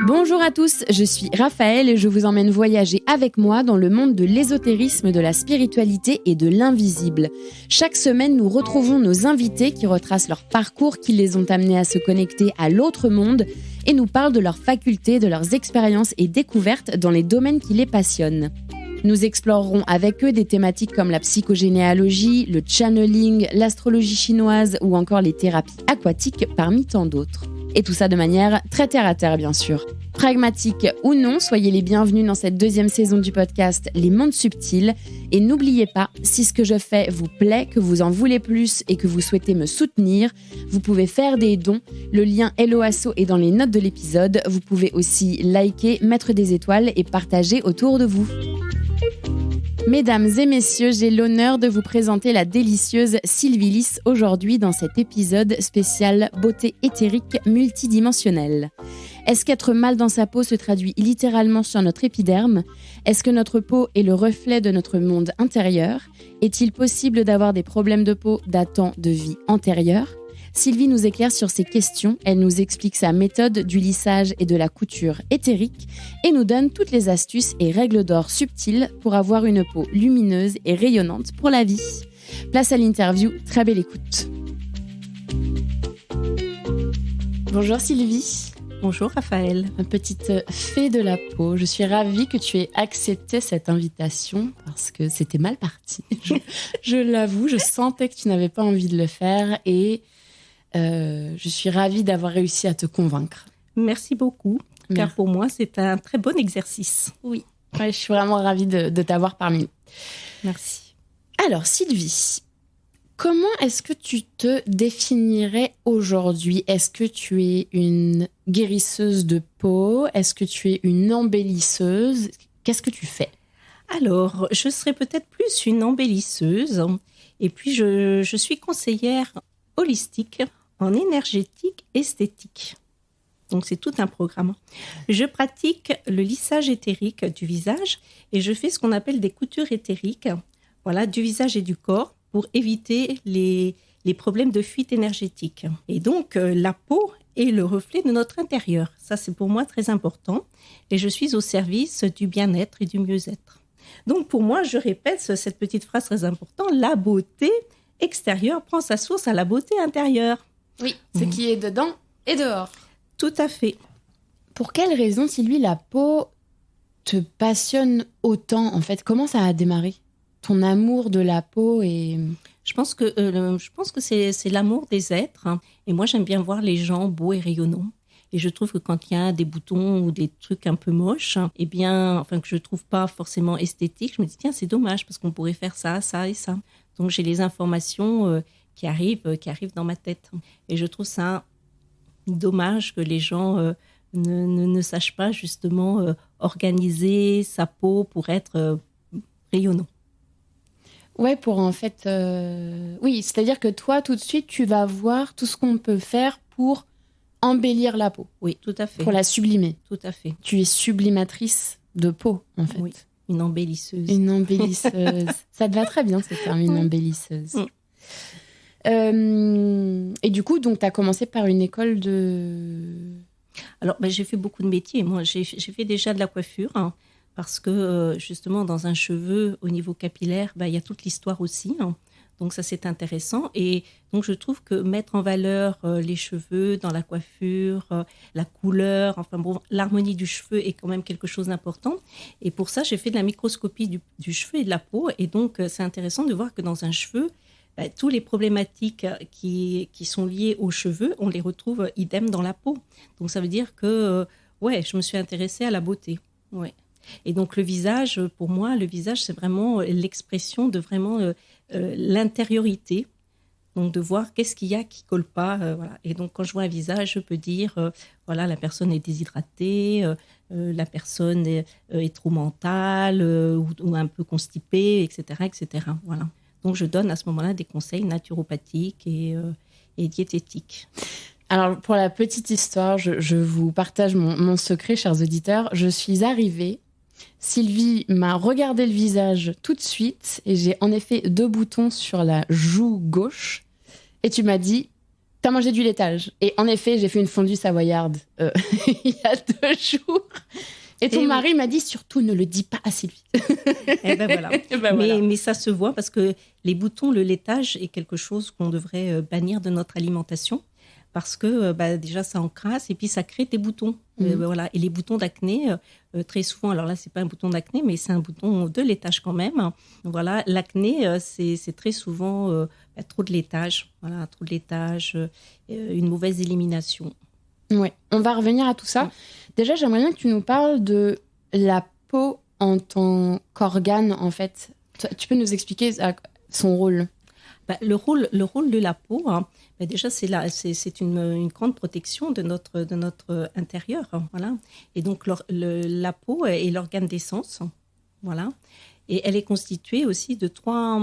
Bonjour à tous, je suis Raphaël et je vous emmène voyager avec moi dans le monde de l'ésotérisme, de la spiritualité et de l'invisible. Chaque semaine, nous retrouvons nos invités qui retracent leur parcours, qui les ont amenés à se connecter à l'autre monde et nous parlent de leurs facultés, de leurs expériences et découvertes dans les domaines qui les passionnent. Nous explorerons avec eux des thématiques comme la psychogénéalogie, le channeling, l'astrologie chinoise ou encore les thérapies aquatiques parmi tant d'autres. Et tout ça de manière très terre-à-terre, bien sûr. Pragmatique ou non, soyez les bienvenus dans cette deuxième saison du podcast Les Mondes Subtils. Et n'oubliez pas, si ce que je fais vous plaît, que vous en voulez plus et que vous souhaitez me soutenir, vous pouvez faire des dons. Le lien Hello Asso est dans les notes de l'épisode. Vous pouvez aussi liker, mettre des étoiles et partager autour de vous. Mesdames et messieurs, j'ai l'honneur de vous présenter la délicieuse Sylvie Lys aujourd'hui dans cet épisode spécial beauté éthérique multidimensionnelle. Est-ce qu'être mal dans sa peau se traduit littéralement sur notre épiderme ? Est-ce que notre peau est le reflet de notre monde intérieur ? Est-il possible d'avoir des problèmes de peau datant de vie antérieure ? Sylvie nous éclaire sur ces questions, elle nous explique sa méthode du lissage et de la couture éthérique et nous donne toutes les astuces et règles d'or subtiles pour avoir une peau lumineuse et rayonnante pour la vie. Place à l'interview, très belle écoute. Bonjour Sylvie. Bonjour Raphaël. Ma petite fée de la peau, je suis ravie que tu aies accepté cette invitation parce que c'était mal parti. Je l'avoue, je sentais que tu n'avais pas envie de le faire et je suis ravie d'avoir réussi à te convaincre. Merci beaucoup, car pour moi, c'est un très bon exercice. Oui, ouais, je suis vraiment ravie de t'avoir parmi nous. Merci. Alors Sylvie, comment est-ce que tu te définirais aujourd'hui ? Est-ce que tu es une guérisseuse de peau ? Est-ce que tu es une embellisseuse ? Qu'est-ce que tu fais ? Alors, je serais peut-être plus une embellisseuse. Et puis, je suis conseillère holistique en énergétique esthétique. Donc, c'est tout un programme. Je pratique le lissage éthérique du visage et je fais ce qu'on appelle des coutures éthériques, voilà, du visage et du corps pour éviter les problèmes de fuite énergétique. Et donc, la peau est le reflet de notre intérieur. Ça, c'est pour moi très important. Et je suis au service du bien-être et du mieux-être. Donc, pour moi, je répète cette petite phrase très importante, la beauté extérieure prend sa source à la beauté intérieure. Oui, ce qui est dedans et dehors. Tout à fait. Pour quelle raison, Sylvie, la peau te passionne autant, en fait ? Comment ça a démarré ? Ton amour de la peau et... Je pense que c'est l'amour des êtres. Hein. Et moi, j'aime bien voir les gens beaux et rayonnants. Et je trouve que quand il y a des boutons ou des trucs un peu moches, que je trouve pas forcément esthétiques, je me dis, tiens, c'est dommage parce qu'on pourrait faire ça, ça et ça. Donc, j'ai les informations qui arrivent dans ma tête. Et je trouve ça dommage que les gens ne sachent pas justement organiser sa peau pour être rayonnant. Ouais, pour en fait... Oui, c'est-à-dire que toi, tout de suite, tu vas voir tout ce qu'on peut faire pour embellir la peau. Oui, tout à fait. Pour la sublimer. Tout à fait. Tu es sublimatrice de peau, en fait. Oui, une embellisseuse. Une embellisseuse. Ça te va très bien, ce terme, une embellisseuse. Et du coup, donc, tu as commencé par une école de... Alors, j'ai fait beaucoup de métiers. Moi, j'ai fait déjà de la coiffure, hein, parce que, justement, dans un cheveu, au niveau capillaire, il y a toute l'histoire aussi. Hein. Donc, ça, c'est intéressant. Et donc, je trouve que mettre en valeur les cheveux dans la coiffure, la couleur, l'harmonie du cheveu est quand même quelque chose d'important. Et pour ça, j'ai fait de la microscopie du cheveu et de la peau. Et donc, c'est intéressant de voir que dans un cheveu, tous les problématiques qui sont liées aux cheveux, on les retrouve idem dans la peau. Donc, ça veut dire que, je me suis intéressée à la beauté. Ouais. Et donc, le visage, pour moi, c'est vraiment l'expression de vraiment l'intériorité. Donc, de voir qu'est-ce qu'il y a qui ne colle pas. Voilà. Et donc, quand je vois un visage, je peux dire, la personne est déshydratée, la personne est trop mentale ou un peu constipée, etc., etc. Voilà. Donc, je donne à ce moment-là des conseils naturopathiques et diététiques. Alors, pour la petite histoire, je vous partage mon secret, chers auditeurs. Je suis arrivée, Sylvie m'a regardé le visage tout de suite et j'ai en effet 2 boutons sur la joue gauche. Et tu m'as dit, t'as mangé du laitage. Et en effet, j'ai fait une fondue savoyarde il y a 2 jours. Et ton mari m'a dit, surtout, ne le dis pas à Sylvie. Et ben voilà. Mais ça se voit parce que les boutons, le laitage est quelque chose qu'on devrait bannir de notre alimentation. Parce que déjà, ça encrasse et puis ça crée des boutons. Voilà. Et les boutons d'acné, très souvent, alors là, c'est pas un bouton d'acné, mais c'est un bouton de laitage quand même. Voilà. L'acné, c'est très souvent trop de laitage. Voilà, trop de laitage, une mauvaise élimination. Ouais, on va revenir à tout ça. Ouais. Déjà, j'aimerais bien que tu nous parles de la peau en tant qu'organe, en fait. Tu peux nous expliquer son rôle ? Le rôle de la peau, hein, déjà, c'est une grande protection de notre intérieur. Voilà. Et donc, la peau est l'organe d'essence. Voilà. Et elle est constituée aussi de trois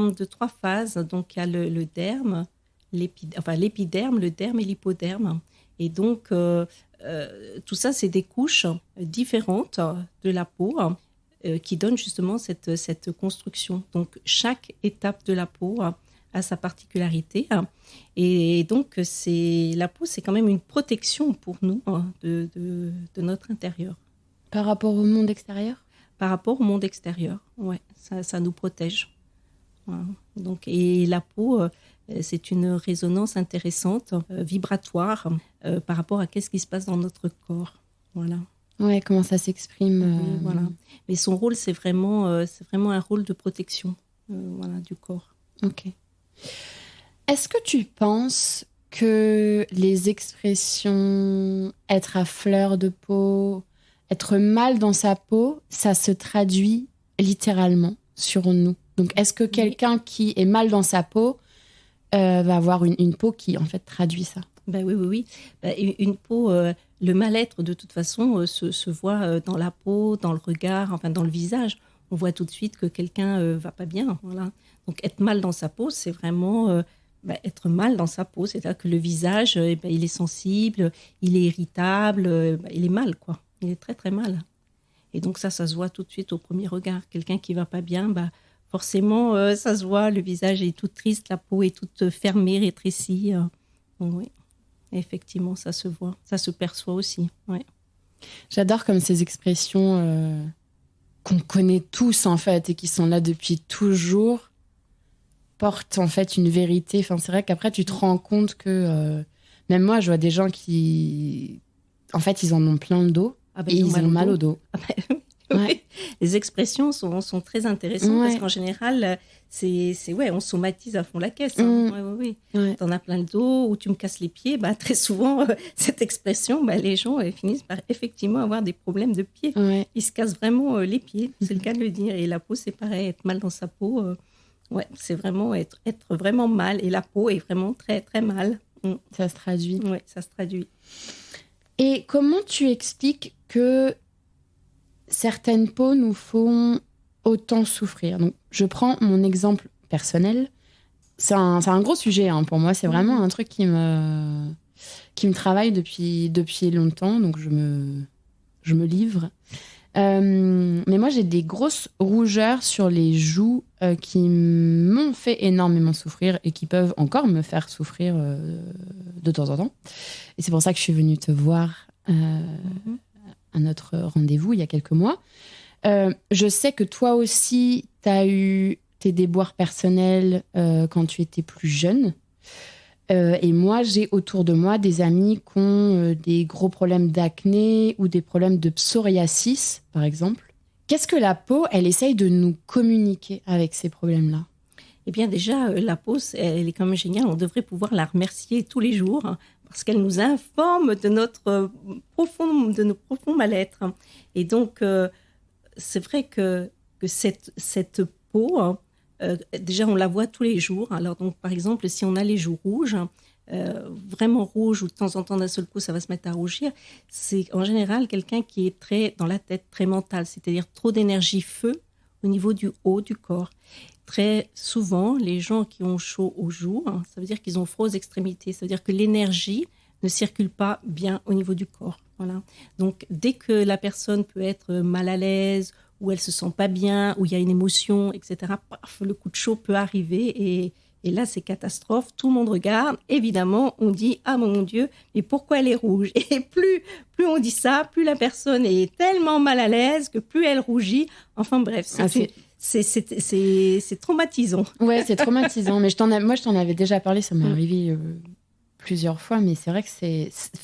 phases. Donc, il y a le derme, l'épiderme, le derme et l'hypoderme. Et donc, tout ça, c'est des couches différentes de la peau qui donnent justement cette construction. Donc, chaque étape de la peau a sa particularité. Et donc, la peau, c'est quand même une protection pour nous de notre intérieur. Par rapport au monde extérieur ? Par rapport au monde extérieur, ouais, ça nous protège. Voilà. Donc, et la peau, c'est une résonance intéressante, vibratoire, par rapport à qu'est-ce qui se passe dans notre corps. Voilà. Ouais, comment ça s'exprime. Oui, voilà. Mais son rôle, c'est vraiment un rôle de protection du corps. Ok. Est-ce que tu penses que les expressions être à fleur de peau, être mal dans sa peau, ça se traduit littéralement sur nous ? Donc, est-ce que quelqu'un qui est mal dans sa peau va avoir une peau qui, en fait, traduit ça ? Oui. Une peau, le mal-être, de toute façon, se voit dans la peau, dans le regard, enfin, dans le visage. On voit tout de suite que quelqu'un va pas bien. Voilà. Donc, être mal dans sa peau, c'est vraiment être mal dans sa peau. C'est-à-dire que le visage, il est sensible, il est irritable, il est mal, quoi. Il est très, très mal. Et donc, ça se voit tout de suite au premier regard. Quelqu'un qui va pas bien, forcément, ça se voit. Le visage est tout triste, la peau est toute fermée, rétrécie. Donc, oui, effectivement, ça se voit. Ça se perçoit aussi, ouais. J'adore comme ces expressions qu'on connaît tous, en fait, et qui sont là depuis toujours, portent, en fait, une vérité. Enfin, c'est vrai qu'après, tu te rends compte que... même moi, je vois des gens qui... En fait, ils en ont plein le dos et ils ont mal au dos. Ouais. Les expressions sont très intéressantes parce qu'en général, on somatise à fond la caisse. Hein. Ouais. T'en as plein le dos ou tu me casses les pieds. Très souvent, cette expression, les gens finissent par effectivement avoir des problèmes de pieds. Ouais. Ils se cassent vraiment les pieds, c'est le cas de le dire. Et la peau, c'est pareil, être mal dans sa peau, c'est vraiment être vraiment mal. Et la peau est vraiment très, très mal. Ça se traduit. Oui, ça se traduit. Et comment tu expliques que certaines peaux nous font autant souffrir ? Donc, je prends mon exemple personnel. C'est un gros sujet pour moi. C'est vraiment un truc qui me travaille depuis longtemps. Donc, je me livre. Mais moi, j'ai des grosses rougeurs sur les joues qui m'ont fait énormément souffrir et qui peuvent encore me faire souffrir de temps en temps. Et c'est pour ça que je suis venue te voir à notre rendez-vous il y a quelques mois. Je sais que toi aussi, tu as eu tes déboires personnels quand tu étais plus jeune. Et moi, j'ai autour de moi des amis qui ont des gros problèmes d'acné ou des problèmes de psoriasis, par exemple. Qu'est-ce que la peau, elle essaye de nous communiquer avec ces problèmes-là ? Eh bien, déjà, la peau, elle est quand même géniale. On devrait pouvoir la remercier tous les jours parce qu'elle nous informe de nos profonds mal-être. Et donc, c'est vrai que cette peau, déjà, on la voit tous les jours. Alors, donc, par exemple, si on a les joues rouges, vraiment rouges, ou de temps en temps, d'un seul coup, ça va se mettre à rougir, c'est en général quelqu'un qui est très dans la tête, très mental, c'est-à-dire trop d'énergie feu au niveau du haut du corps. Très souvent, les gens qui ont chaud aux joues, ça veut dire qu'ils ont froid aux extrémités. Ça veut dire que l'énergie ne circule pas bien au niveau du corps. Voilà. Donc, dès que la personne peut être mal à l'aise, ou elle se sent pas bien, ou il y a une émotion, etc., paf, le coup de chaud peut arriver et Et là, c'est catastrophe. Tout le monde regarde. Évidemment, on dit « Ah mon Dieu, mais pourquoi elle est rouge ?» Et plus on dit ça, plus la personne est tellement mal à l'aise que plus elle rougit. Enfin bref, c'est traumatisant. Ouais, c'est traumatisant. Mais moi, je t'en avais déjà parlé. Ça m'est arrivé plusieurs fois. Mais c'est vrai que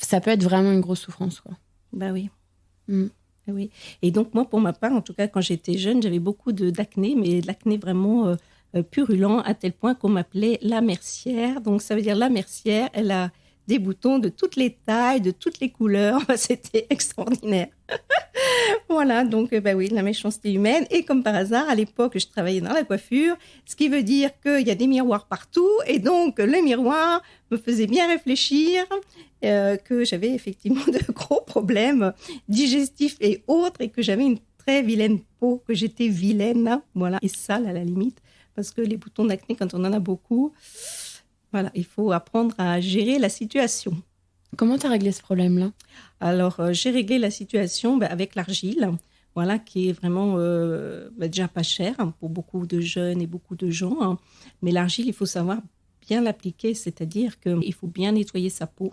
ça peut être vraiment une grosse souffrance, quoi. Bah oui. Oui. Et donc, moi, pour ma part, en tout cas, quand j'étais jeune, j'avais beaucoup d'acné, mais de l'acné vraiment purulent, à tel point qu'on m'appelait la mercière. Donc, ça veut dire la mercière, elle a des boutons de toutes les tailles, de toutes les couleurs. C'était extraordinaire. Voilà, donc oui, la méchanceté humaine. Et comme par hasard, à l'époque, je travaillais dans la coiffure, ce qui veut dire qu'il y a des miroirs partout. Et donc, les miroirs me faisaient bien réfléchir que j'avais effectivement de gros problèmes digestifs et autres, et que j'avais une très vilaine peau, que j'étais vilaine, voilà, et sale à la limite, parce que les boutons d'acné, quand on en a beaucoup, voilà, il faut apprendre à gérer la situation. Comment tu as réglé ce problème-là ? Alors, j'ai réglé la situation avec l'argile, voilà, qui est vraiment déjà pas chère pour beaucoup de jeunes et beaucoup de gens. Hein. Mais l'argile, il faut savoir bien l'appliquer, c'est-à-dire qu'il faut bien nettoyer sa peau.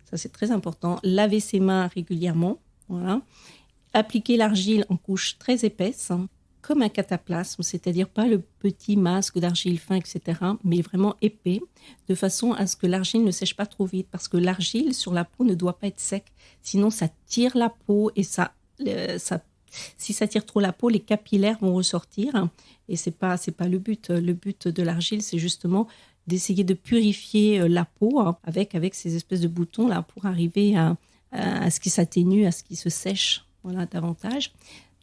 Ça, c'est très important. Laver ses mains régulièrement, voilà. Appliquer l'argile en couche très épaisse, hein, comme un cataplasme, c'est-à-dire pas le petit masque d'argile fin, etc., mais vraiment épais, de façon à ce que l'argile ne sèche pas trop vite, parce que l'argile sur la peau ne doit pas être sec, sinon ça tire la peau et si ça tire trop la peau, les capillaires vont ressortir, et c'est pas le but. Le but de l'argile, c'est justement d'essayer de purifier la peau avec ces espèces de boutons là pour arriver à ce qui s'atténue, à ce qui se sèche, voilà, davantage.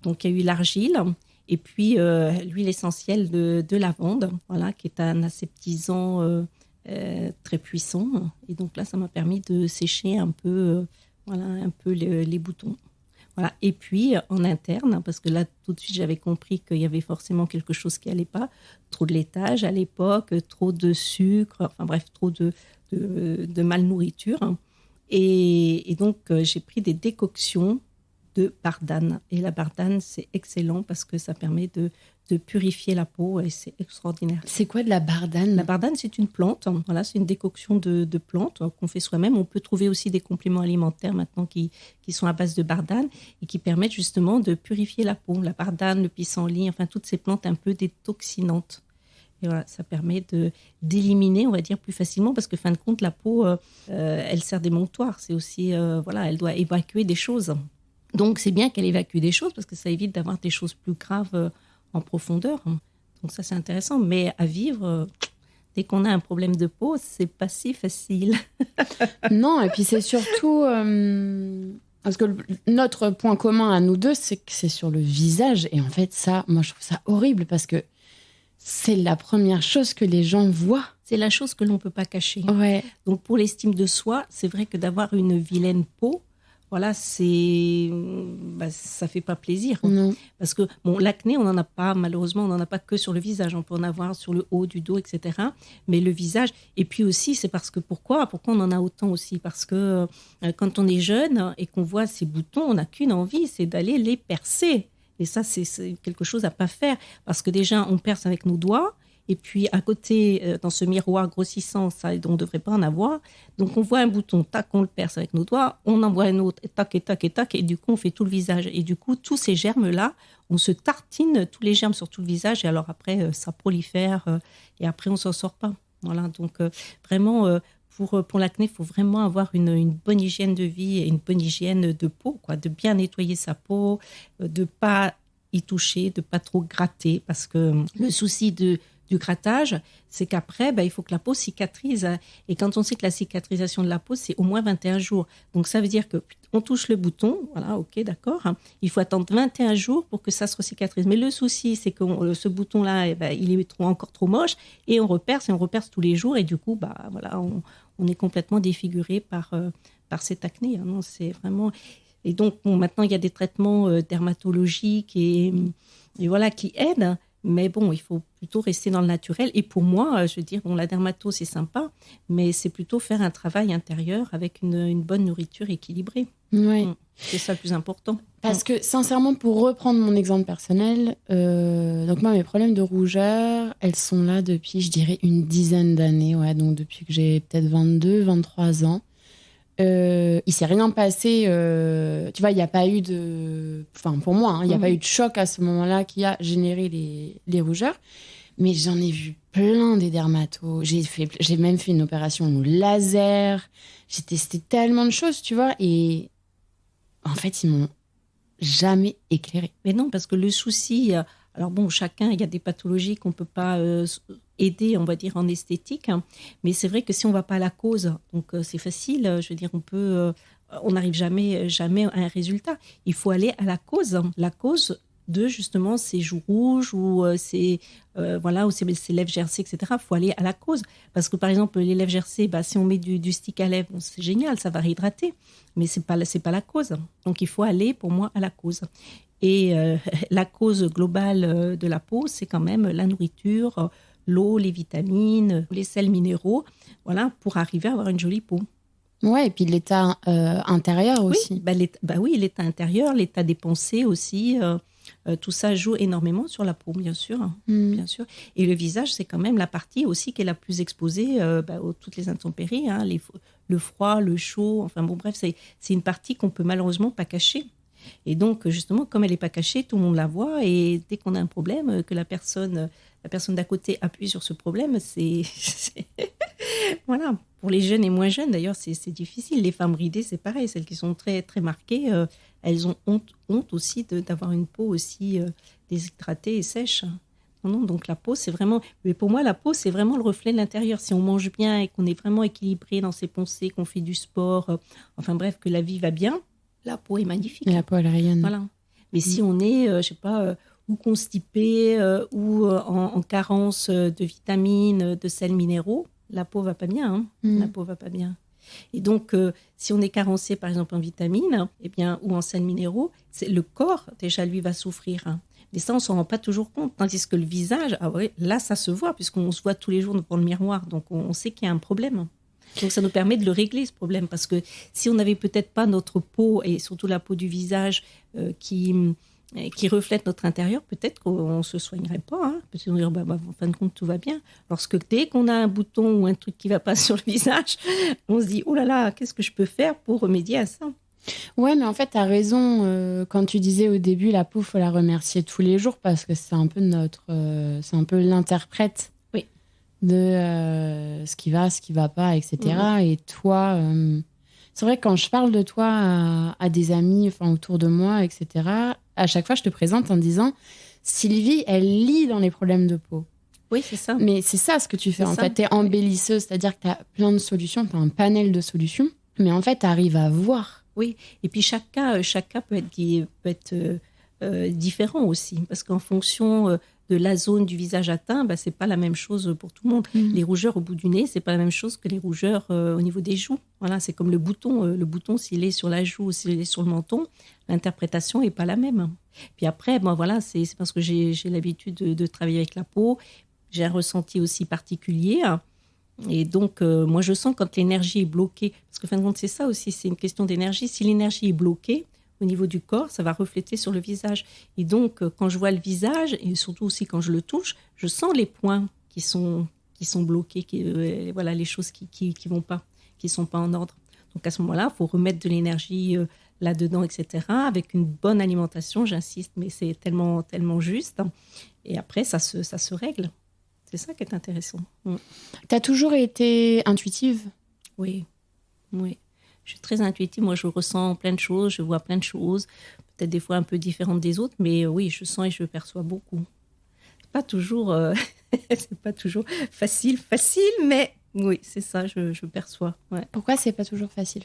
Donc il y a eu l'argile. Et puis, l'huile essentielle de lavande, voilà, qui est un aseptisant très puissant. Et donc là, ça m'a permis de sécher un peu les boutons. Voilà. Et puis, en interne, parce que là, tout de suite, j'avais compris qu'il y avait forcément quelque chose qui n'allait pas. Trop de laitage à l'époque, trop de sucre, enfin bref, trop de malnourriture. Et donc, j'ai pris des décoctions de bardane. Et la bardane, c'est excellent parce que ça permet de purifier la peau et c'est extraordinaire. C'est quoi de la bardane ? La bardane, c'est une plante. Voilà, c'est une décoction de plantes qu'on fait soi-même. On peut trouver aussi des compléments alimentaires maintenant qui sont à base de bardane et qui permettent justement de purifier la peau. La bardane, le pissenlit, enfin toutes ces plantes un peu détoxinantes. Et voilà, ça permet d'éliminer, on va dire, plus facilement parce que, fin de compte, la peau, elle sert d'émonctoire. C'est aussi, elle doit évacuer des choses. Donc, c'est bien qu'elle évacue des choses parce que ça évite d'avoir des choses plus graves en profondeur. Donc, ça, c'est intéressant. Mais à vivre, dès qu'on a un problème de peau, c'est pas si facile. Non, et puis c'est surtout... parce que notre point commun à nous deux, c'est que c'est sur le visage. Et en fait, ça, moi, je trouve ça horrible parce que c'est la première chose que les gens voient. C'est la chose que l'on ne peut pas cacher. Ouais. Donc, pour l'estime de soi, c'est vrai que d'avoir une vilaine peau, voilà, ça fait pas plaisir. Non. Parce que l'acné, on n'en a pas, malheureusement, on n'en a pas que sur le visage. On peut en avoir sur le haut du dos, etc. Mais le visage, et puis aussi, c'est parce que pourquoi on en a autant aussi ? Parce que quand on est jeune et qu'on voit ces boutons, on n'a qu'une envie, c'est d'aller les percer. Et ça, c'est quelque chose à pas faire. Parce que déjà, on perce avec nos doigts. Et puis, à côté, dans ce miroir grossissant, ça, on ne devrait pas en avoir. Donc, on voit un bouton, tac, on le perce avec nos doigts. On en voit un autre, et tac, et tac, et tac. Et du coup, on fait tout le visage. Et du coup, tous ces germes-là, on se tartine tous les germes sur tout le visage. Et alors après, ça prolifère. Et après, on ne s'en sort pas. Voilà. Donc, vraiment, pour l'acné, il faut vraiment avoir une bonne hygiène de vie et une bonne hygiène de peau, quoi. De bien nettoyer sa peau, de ne pas y toucher, de ne pas trop gratter. Parce que le souci du grattage, c'est qu'après, il faut que la peau cicatrise. Et quand on sait que la cicatrisation de la peau, c'est au moins 21 jours. Donc, ça veut dire qu'on touche le bouton, voilà, ok, d'accord. Il faut attendre 21 jours pour que ça se recicatrise. Mais le souci, c'est que ce bouton-là, il est encore trop moche et on reperce tous les jours. Et du coup, voilà, on est complètement défiguré par cette acné. Non, c'est vraiment... Et donc, maintenant, il y a des traitements dermatologiques et voilà, qui aident. Mais bon, il faut plutôt rester dans le naturel. Et pour moi, je veux dire, bon, la dermato, c'est sympa, mais c'est plutôt faire un travail intérieur avec une bonne nourriture équilibrée. Ouais. C'est ça le plus important. Parce que, sincèrement, pour reprendre mon exemple personnel, donc moi, mes problèmes de rougeur, elles sont là depuis, je dirais, une dizaine d'années. Ouais, donc depuis que j'ai peut-être 22, 23 ans. Il s'est rien passé. Tu vois, il n'y a pas eu de... Enfin, pour moi, il n'y a pas eu de choc à ce moment-là qui a généré les rougeurs. Mais j'en ai vu plein des dermatos. J'ai même fait une opération au laser. J'ai testé tellement de choses, tu vois. Et en fait, ils m'ont jamais éclairé. Mais non, parce que le souci... Alors bon, chacun, il y a des pathologies qu'on ne peut pas aider, on va dire, en esthétique. Hein. Mais c'est vrai que si on ne va pas à la cause, donc c'est facile, je veux dire, on n'arrive jamais à un résultat. Il faut aller à la cause de justement ces joues rouges ou ou ces lèvres gercées, etc. Il faut aller à la cause. Parce que par exemple, les lèvres gercées, si on met du stick à lèvres, bon, c'est génial, ça va réhydrater. Mais ce n'est pas la cause. Donc il faut aller, pour moi, à la cause. Et la cause globale de la peau, c'est quand même la nourriture, l'eau, les vitamines, les sels minéraux, voilà, pour arriver à avoir une jolie peau. Ouais, et puis l'état intérieur aussi. Oui, l'état intérieur, l'état des pensées aussi, tout ça joue énormément sur la peau, bien sûr, bien sûr. Et le visage, c'est quand même la partie aussi qui est la plus exposée aux toutes les intempéries, hein, le froid, le chaud, enfin bon, bref, c'est une partie qu'on peut malheureusement pas cacher. Et donc, justement, comme elle n'est pas cachée, tout le monde la voit. Et dès qu'on a un problème, que la personne d'à côté appuie sur ce problème, c'est... Voilà. Pour les jeunes et moins jeunes, d'ailleurs, c'est difficile. Les femmes ridées, c'est pareil. Celles qui sont très, très marquées, elles ont honte aussi d'avoir une peau aussi déshydratée et sèche. Non, donc la peau, c'est vraiment... Mais pour moi, la peau, c'est vraiment le reflet de l'intérieur. Si on mange bien et qu'on est vraiment équilibré dans ses pensées, qu'on fait du sport, enfin bref, que la vie va bien, la peau est magnifique. Et la peau, elle rayonne. Voilà. Mais si on est, je sais pas, ou constipé, ou en carence de vitamines, de sels minéraux, la peau va pas bien. Hein. La peau va pas bien. Et donc, si on est carencé, par exemple, en vitamines, ou en sels minéraux, le corps, déjà, lui, va souffrir. Hein. Mais ça, on s'en rend pas toujours compte. Tandis que le visage, là, ça se voit, puisqu'on se voit tous les jours devant le miroir. Donc, on sait qu'il y a un problème. Donc, ça nous permet de le régler, ce problème. Parce que si on n'avait peut-être pas notre peau, et surtout la peau du visage, qui reflète notre intérieur, peut-être qu'on ne se soignerait pas. Hein. Parce qu'on dirait, en fin de compte, tout va bien. Lorsque dès qu'on a un bouton ou un truc qui ne va pas sur le visage, on se dit, oh là là, qu'est-ce que je peux faire pour remédier à ça ? Ouais, mais en fait, tu as raison. Quand tu disais au début, la peau, il faut la remercier tous les jours parce que c'est un peu c'est un peu l'interprète de ce qui va pas, etc. Et toi, c'est vrai que quand je parle de toi à des amis autour de moi, etc., à chaque fois, je te présente en disant Sylvie, elle lit dans les problèmes de peau. Oui, c'est ça. Mais c'est ça ce que tu fais. En fait, tu es embellisseuse, c'est-à-dire que tu as plein de solutions, tu as un panel de solutions, mais en fait, tu arrives à voir. Oui, et puis chaque cas peut être différent aussi, parce qu'en fonction de la zone du visage atteint, c'est pas la même chose pour tout le monde. Les rougeurs au bout du nez, c'est pas la même chose que les rougeurs au niveau des joues. Voilà, c'est comme le bouton. Le bouton, s'il est sur la joue ou s'il est sur le menton, l'interprétation est pas la même. Puis après, voilà, c'est parce que j'ai l'habitude de travailler avec la peau. J'ai un ressenti aussi particulier. Et donc, moi, je sens quand l'énergie est bloquée, parce que fin de compte, c'est ça aussi, c'est une question d'énergie. Si l'énergie est bloquée au niveau du corps, ça va refléter sur le visage. Et donc, quand je vois le visage, et surtout aussi quand je le touche, je sens les points qui sont bloqués, voilà, les choses qui vont pas, qui sont pas en ordre. Donc, à ce moment-là, il faut remettre de l'énergie là-dedans, etc., avec une bonne alimentation, j'insiste, mais c'est tellement, tellement juste. Et après, ça se règle. C'est ça qui est intéressant. Tu as toujours été intuitive ? Oui. Je suis très intuitive. Moi, je ressens plein de choses, je vois plein de choses, peut-être des fois un peu différentes des autres, mais oui, je sens et je perçois beaucoup. C'est pas toujours facile, mais oui, c'est ça, je perçois. Ouais. Pourquoi c'est pas toujours facile ?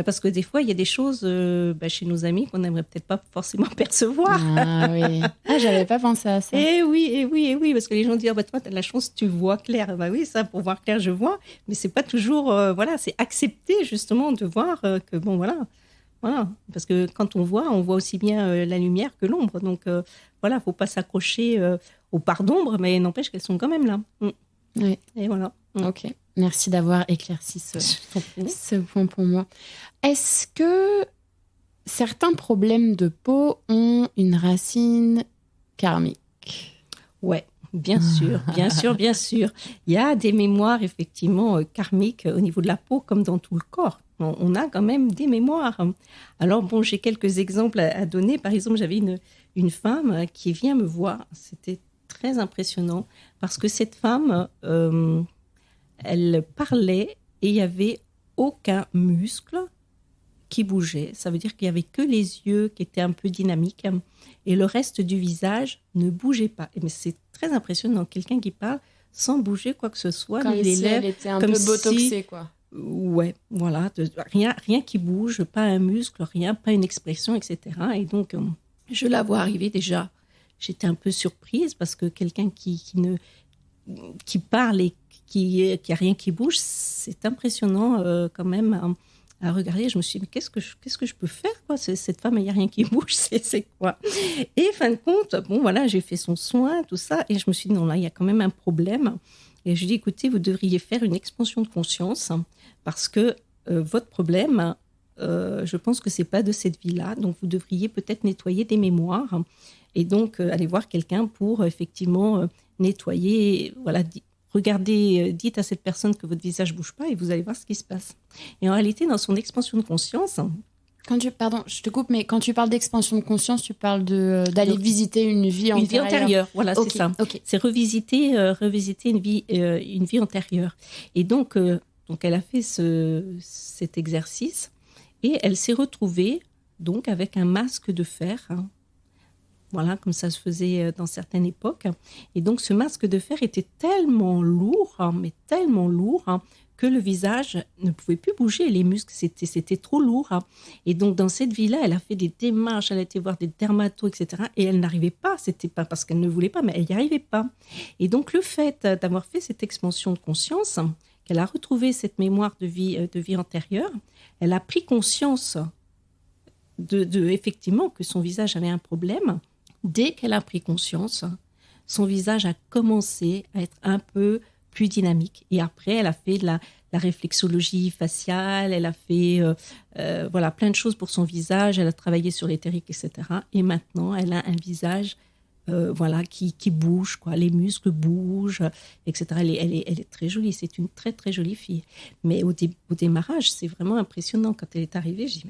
Parce que des fois, il y a des choses chez nos amis qu'on n'aimerait peut-être pas forcément percevoir. Ah oui. J'avais pas pensé à ça. Et oui, parce que les gens disent, toi, t'as de la chance, tu vois clair. Oui, ça, pour voir clair, je vois. Mais c'est pas toujours, c'est accepter justement de voir que, voilà. Parce que quand on voit aussi bien la lumière que l'ombre. Donc, faut pas s'accrocher aux parts d'ombre, mais n'empêche qu'elles sont quand même là. Ouais. Et voilà. Ok, merci d'avoir éclairci ce point pour moi. Est-ce que certains problèmes de peau ont une racine karmique? Ouais, bien sûr, bien sûr, bien sûr. Il y a des mémoires effectivement karmiques au niveau de la peau comme dans tout le corps. On a quand même des mémoires. Alors bon, j'ai quelques exemples à donner. Par exemple, j'avais une femme qui vient me voir. C'était très impressionnant parce que cette femme, elle parlait et il n'y avait aucun muscle qui bougeait. Ça veut dire qu'il n'y avait que les yeux qui étaient un peu dynamiques et le reste du visage ne bougeait pas. Mais c'est très impressionnant, quelqu'un qui parle sans bouger quoi que ce soit. Comme les si lèvres, elle était un peu botoxée, quoi. Ouais, voilà, rien qui bouge, pas un muscle, rien, pas une expression, etc. Et donc, je la vois arriver déjà. J'étais un peu surprise parce que quelqu'un qui parle et qui a rien qui bouge, c'est impressionnant quand même à regarder. Je me suis dit, mais qu'est-ce que je peux faire, quoi? Cette femme, il n'y a rien qui bouge, c'est quoi? Et fin de compte, bon, voilà, j'ai fait son soin, tout ça, et je me suis dit, non, là, il y a quand même un problème. Et je lui ai dit, écoutez, vous devriez faire une expansion de conscience parce que votre problème, je pense que ce n'est pas de cette vie-là. Donc, vous devriez peut-être nettoyer des mémoires et donc aller voir quelqu'un pour effectivement nettoyer. Voilà, regardez, dites à cette personne que votre visage ne bouge pas et vous allez voir ce qui se passe. Et en réalité, dans son expansion de conscience... Pardon, je te coupe, mais quand tu parles d'expansion de conscience, tu parles d'aller visiter une vie antérieure. Une vie antérieure, voilà, okay, c'est ça. Okay. C'est revisiter une vie antérieure. Et donc elle a fait cet exercice et elle s'est retrouvée donc avec un masque de fer. Voilà, comme ça se faisait dans certaines époques. Et donc ce masque de fer était tellement lourd, mais tellement lourd, que le visage ne pouvait plus bouger, les muscles, c'était trop lourd. Et donc, dans cette vie-là, elle a fait des démarches, elle a été voir des dermatos, etc. Et elle n'arrivait pas, c'était pas parce qu'elle ne voulait pas, mais elle n'y arrivait pas. Et donc, le fait d'avoir fait cette expansion de conscience, qu'elle a retrouvé cette mémoire de vie antérieure, elle a pris conscience effectivement que son visage avait un problème. Dès qu'elle a pris conscience, son visage a commencé à être un peu plus dynamique. Et après, elle a fait de la réflexologie faciale, elle a fait voilà, plein de choses pour son visage, elle a travaillé sur l'éthérique, etc. Et maintenant, elle a un visage voilà, qui bouge, quoi. Les muscles bougent, etc. Elle est très jolie, c'est une très, très jolie fille. Mais au démarrage, c'est vraiment impressionnant. Quand elle est arrivée, je dis,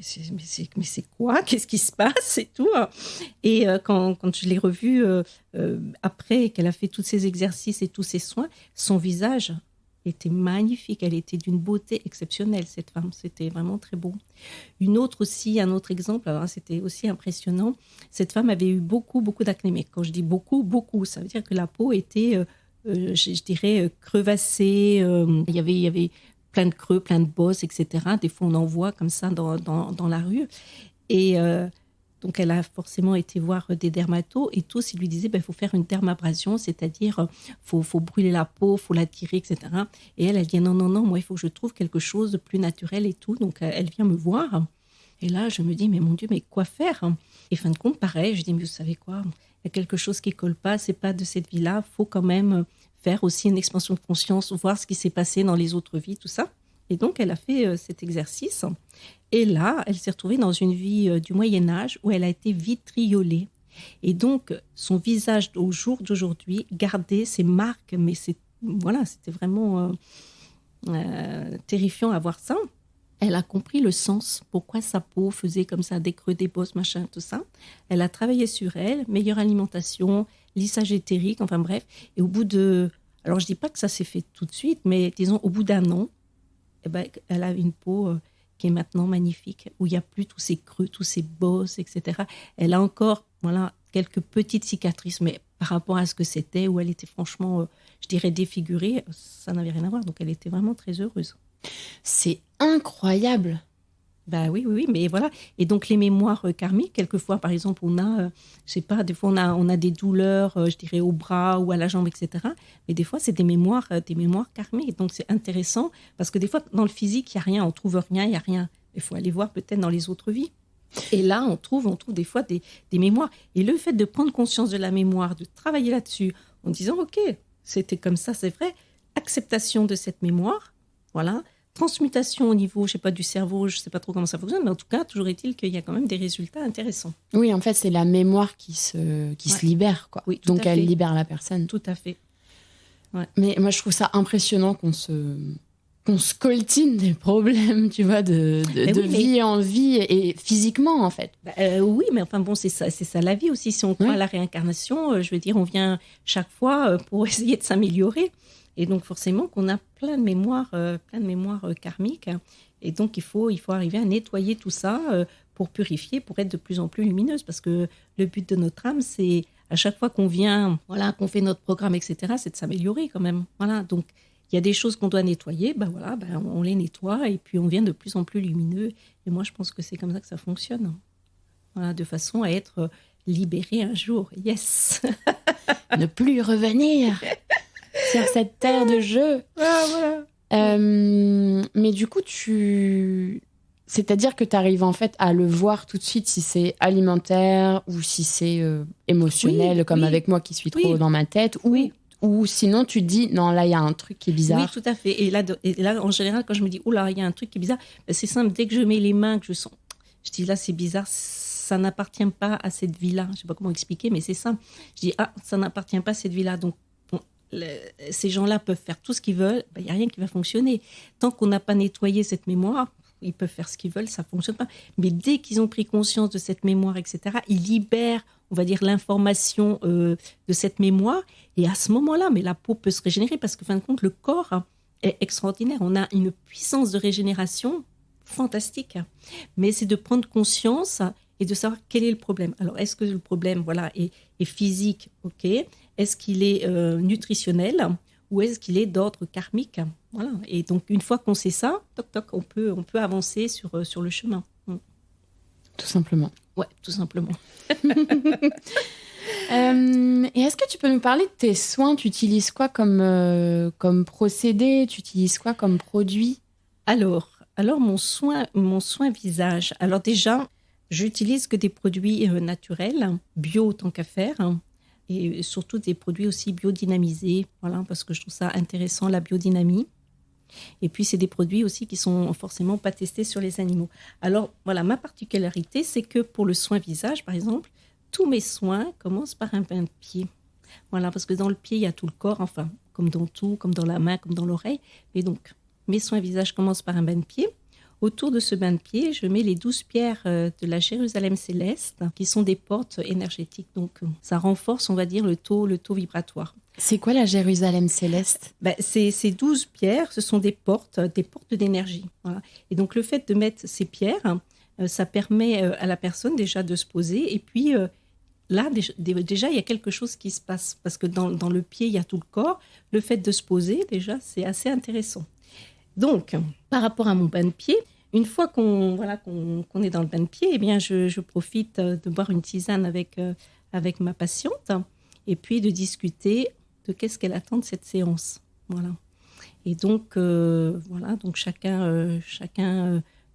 mais c'est quoi? Qu'est-ce qui se passe et tout. Et quand je l'ai revue après qu'elle a fait tous ces exercices et tous ces soins, son visage était magnifique, elle était d'une beauté exceptionnelle, cette femme, c'était vraiment très beau. Un autre exemple, alors c'était aussi impressionnant, cette femme avait eu beaucoup d'acné, mais quand je dis beaucoup, ça veut dire que la peau était, je dirais, crevassée, il y avait plein de creux, plein de bosses, etc. Des fois, on en voit comme ça dans la rue, et donc, elle a forcément été voir des dermatos et tous, ils lui disaient, il faut faire une dermabrasion, c'est-à-dire, faut brûler la peau, faut la tirer, etc. Et elle dit, non, moi, il faut que je trouve quelque chose de plus naturel et tout. Donc, elle vient me voir. Et là, je me dis, mais mon Dieu, mais quoi faire? Et fin de compte, pareil, je dis, mais vous savez quoi? Il y a quelque chose qui ne colle pas, c'est pas de cette vie-là. Il faut quand même faire aussi une expansion de conscience, voir ce qui s'est passé dans les autres vies, tout ça. Et donc, elle a fait cet exercice. Et là, elle s'est retrouvée dans une vie du Moyen-Âge où elle a été vitriolée. Et donc, son visage au jour d'aujourd'hui gardait ses marques. Mais c'était vraiment terrifiant à voir ça. Elle a compris le sens, pourquoi sa peau faisait comme ça, des creux, des bosses, machin, tout ça. Elle a travaillé sur elle, meilleure alimentation, lissage éthérique, enfin bref. Et au bout de... Alors, je ne dis pas que ça s'est fait tout de suite, mais disons, au bout d'un an, elle a une peau qui est maintenant magnifique, où il n'y a plus tous ces creux, tous ces bosses, etc. Elle a encore quelques petites cicatrices, mais par rapport à ce que c'était, où elle était franchement, je dirais, défigurée, ça n'avait rien à voir. Donc, elle était vraiment très heureuse. C'est incroyable. Oui, mais voilà. Et donc, les mémoires karmiques, quelquefois, par exemple, on a, je sais pas, des fois, on a des douleurs, je dirais, au bras ou à la jambe, etc. Mais des fois, c'est des mémoires karmiques. Donc, c'est intéressant parce que des fois, dans le physique, il n'y a rien, on trouve rien, il n'y a rien. Il faut aller voir peut-être dans les autres vies. Et là, on trouve des fois des mémoires. Et le fait de prendre conscience de la mémoire, de travailler là-dessus, en disant, OK, c'était comme ça, c'est vrai. Acceptation de cette mémoire, voilà. Transmutation au niveau, je sais pas, du cerveau, je sais pas trop comment ça fonctionne, mais en tout cas, toujours est-il qu'il y a quand même des résultats intéressants. Oui, en fait, c'est la mémoire qui se libère, quoi. Oui, tout Donc, à elle fait. libère la personne. Tout à fait. Ouais. Mais moi, je trouve ça impressionnant qu'on se coltine des problèmes, tu vois, de vie en vie et physiquement, en fait. Oui, mais enfin bon, c'est ça la vie aussi. Si on croit à la réincarnation, je veux dire, on vient chaque fois pour essayer de s'améliorer. Et donc, forcément, qu'on a plein de mémoires karmiques. Et donc, il faut arriver à nettoyer tout ça pour purifier, pour être de plus en plus lumineuse. Parce que le but de notre âme, c'est à chaque fois qu'on vient, voilà, qu'on fait notre programme, etc., c'est de s'améliorer quand même. Voilà, donc, il y a des choses qu'on doit nettoyer, on les nettoie et puis on vient de plus en plus lumineux. Et moi, je pense que c'est comme ça que ça fonctionne. Voilà, de façon à être libéré un jour. Yes. Ne plus revenir sur cette terre de jeu. Voilà. Mais du coup, c'est-à-dire que tu arrives en fait à le voir tout de suite si c'est alimentaire ou si c'est émotionnel, comme avec moi qui suis trop dans ma tête, ou sinon tu te dis non, là il y a un truc qui est bizarre. Oui, tout à fait. Et là, en général, quand je me dis oh là, il y a un truc qui est bizarre, c'est simple. Dès que je mets les mains, que je sens, je dis là c'est bizarre, ça n'appartient pas à cette vie-là. Je sais pas comment expliquer, mais c'est simple. Je dis ça n'appartient pas à cette vie-là. Donc ces gens-là peuvent faire tout ce qu'ils veulent, il n'y a rien qui va fonctionner. Tant qu'on n'a pas nettoyé cette mémoire, ils peuvent faire ce qu'ils veulent, ça ne fonctionne pas. Mais dès qu'ils ont pris conscience de cette mémoire, etc., ils libèrent, on va dire, l'information de cette mémoire. Et à ce moment-là, mais la peau peut se régénérer parce que, fin de compte, le corps est extraordinaire. On a une puissance de régénération fantastique. Mais c'est de prendre conscience et de savoir quel est le problème. Alors, est-ce que le problème est physique, ok. Est-ce qu'il est nutritionnel ou est-ce qu'il est d'ordre karmique? Voilà. Et donc, une fois qu'on sait ça, on peut avancer sur le chemin. Tout simplement. Ouais, tout simplement. Et est-ce que tu peux nous parler de tes soins? Tu utilises quoi comme procédé? Tu utilises quoi comme produit? Alors mon soin visage. Alors déjà, j'utilise que des produits naturels, bio tant qu'à faire. Et surtout des produits aussi biodynamisés, voilà, parce que je trouve ça intéressant, la biodynamie. Et puis, c'est des produits aussi qui sont forcément pas testés sur les animaux. Alors, voilà, ma particularité, c'est que pour le soin visage, par exemple, tous mes soins commencent par un bain de pied. Voilà, parce que dans le pied, il y a tout le corps, enfin, comme dans tout, comme dans la main, comme dans l'oreille. Et donc, mes soins visage commencent par un bain de pied. Autour de ce bain de pied, je mets les 12 pierres de la Jérusalem céleste, qui sont des portes énergétiques. Donc, ça renforce, on va dire, le taux vibratoire. C'est quoi la Jérusalem céleste? Ces 12 pierres, ce sont des portes d'énergie. Voilà. Et donc, le fait de mettre ces pierres, ça permet à la personne déjà de se poser. Et puis, là, déjà, il y a quelque chose qui se passe. Parce que dans le pied, il y a tout le corps. Le fait de se poser, déjà, c'est assez intéressant. Donc, par rapport à mon bain de pied, une fois qu'on est dans le bain de pied, eh bien, je profite de boire une tisane avec ma patiente et puis de discuter de qu'est-ce qu'elle attend de cette séance. Voilà. Et donc, donc chacun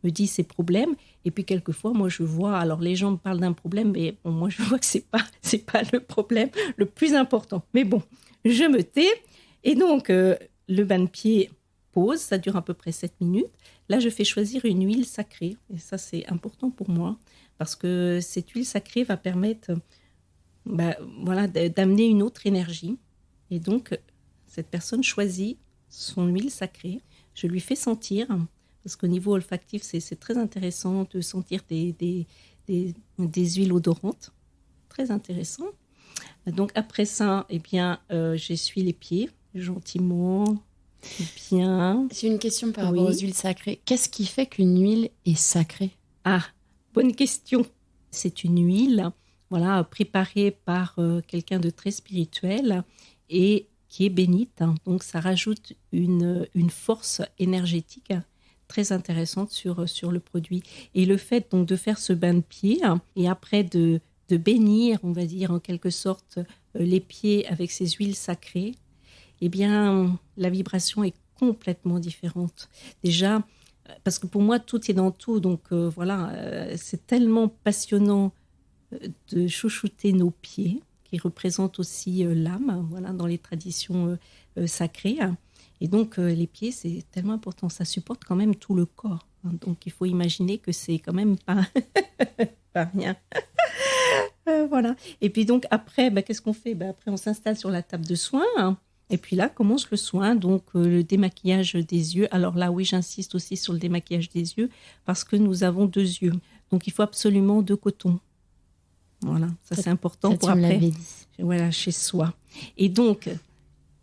me dit ses problèmes. Et puis, quelquefois, moi, je vois... Alors, les gens me parlent d'un problème, mais bon, moi, je vois que c'est pas le problème le plus important. Mais bon, je me tais. Et donc, le bain de pied... pause, ça dure à peu près 7 minutes. Là, je fais choisir une huile sacrée. Et ça, c'est important pour moi parce que cette huile sacrée va permettre d'amener une autre énergie. Et donc, cette personne choisit son huile sacrée. Je lui fais sentir, parce qu'au niveau olfactif, c'est très intéressant de sentir des huiles odorantes. Très intéressant. Donc, après ça, eh bien, j'essuie les pieds gentiment. Bien. J'ai une question par rapport aux huiles sacrées. Qu'est-ce qui fait qu'une huile est sacrée? Ah, bonne question. C'est une huile, préparée par quelqu'un de très spirituel et qui est bénite. Donc, ça rajoute une force énergétique très intéressante sur le produit. Et le fait donc de faire ce bain de pied et après de bénir, on va dire en quelque sorte, les pieds avec ces huiles sacrées, eh bien, la vibration est complètement différente. Déjà, parce que pour moi, tout est dans tout. Donc, c'est tellement passionnant de chouchouter nos pieds, ok, qui représente aussi l'âme, voilà, dans les traditions sacrées. Et donc, les pieds, c'est tellement important. Ça supporte quand même tout le corps. Hein. Donc, il faut imaginer que c'est quand même pas, pas rien. Voilà. Et puis donc, après, qu'est-ce qu'on fait? Après, on s'installe sur la table de soins. Hein. Et puis là, commence le soin, donc le démaquillage des yeux. Alors là, oui, j'insiste aussi sur le démaquillage des yeux parce que nous avons 2 yeux. Donc, il faut absolument 2 cotons. Voilà, ça c'est important ça, pour après. Dit. Voilà, chez soi. Et donc,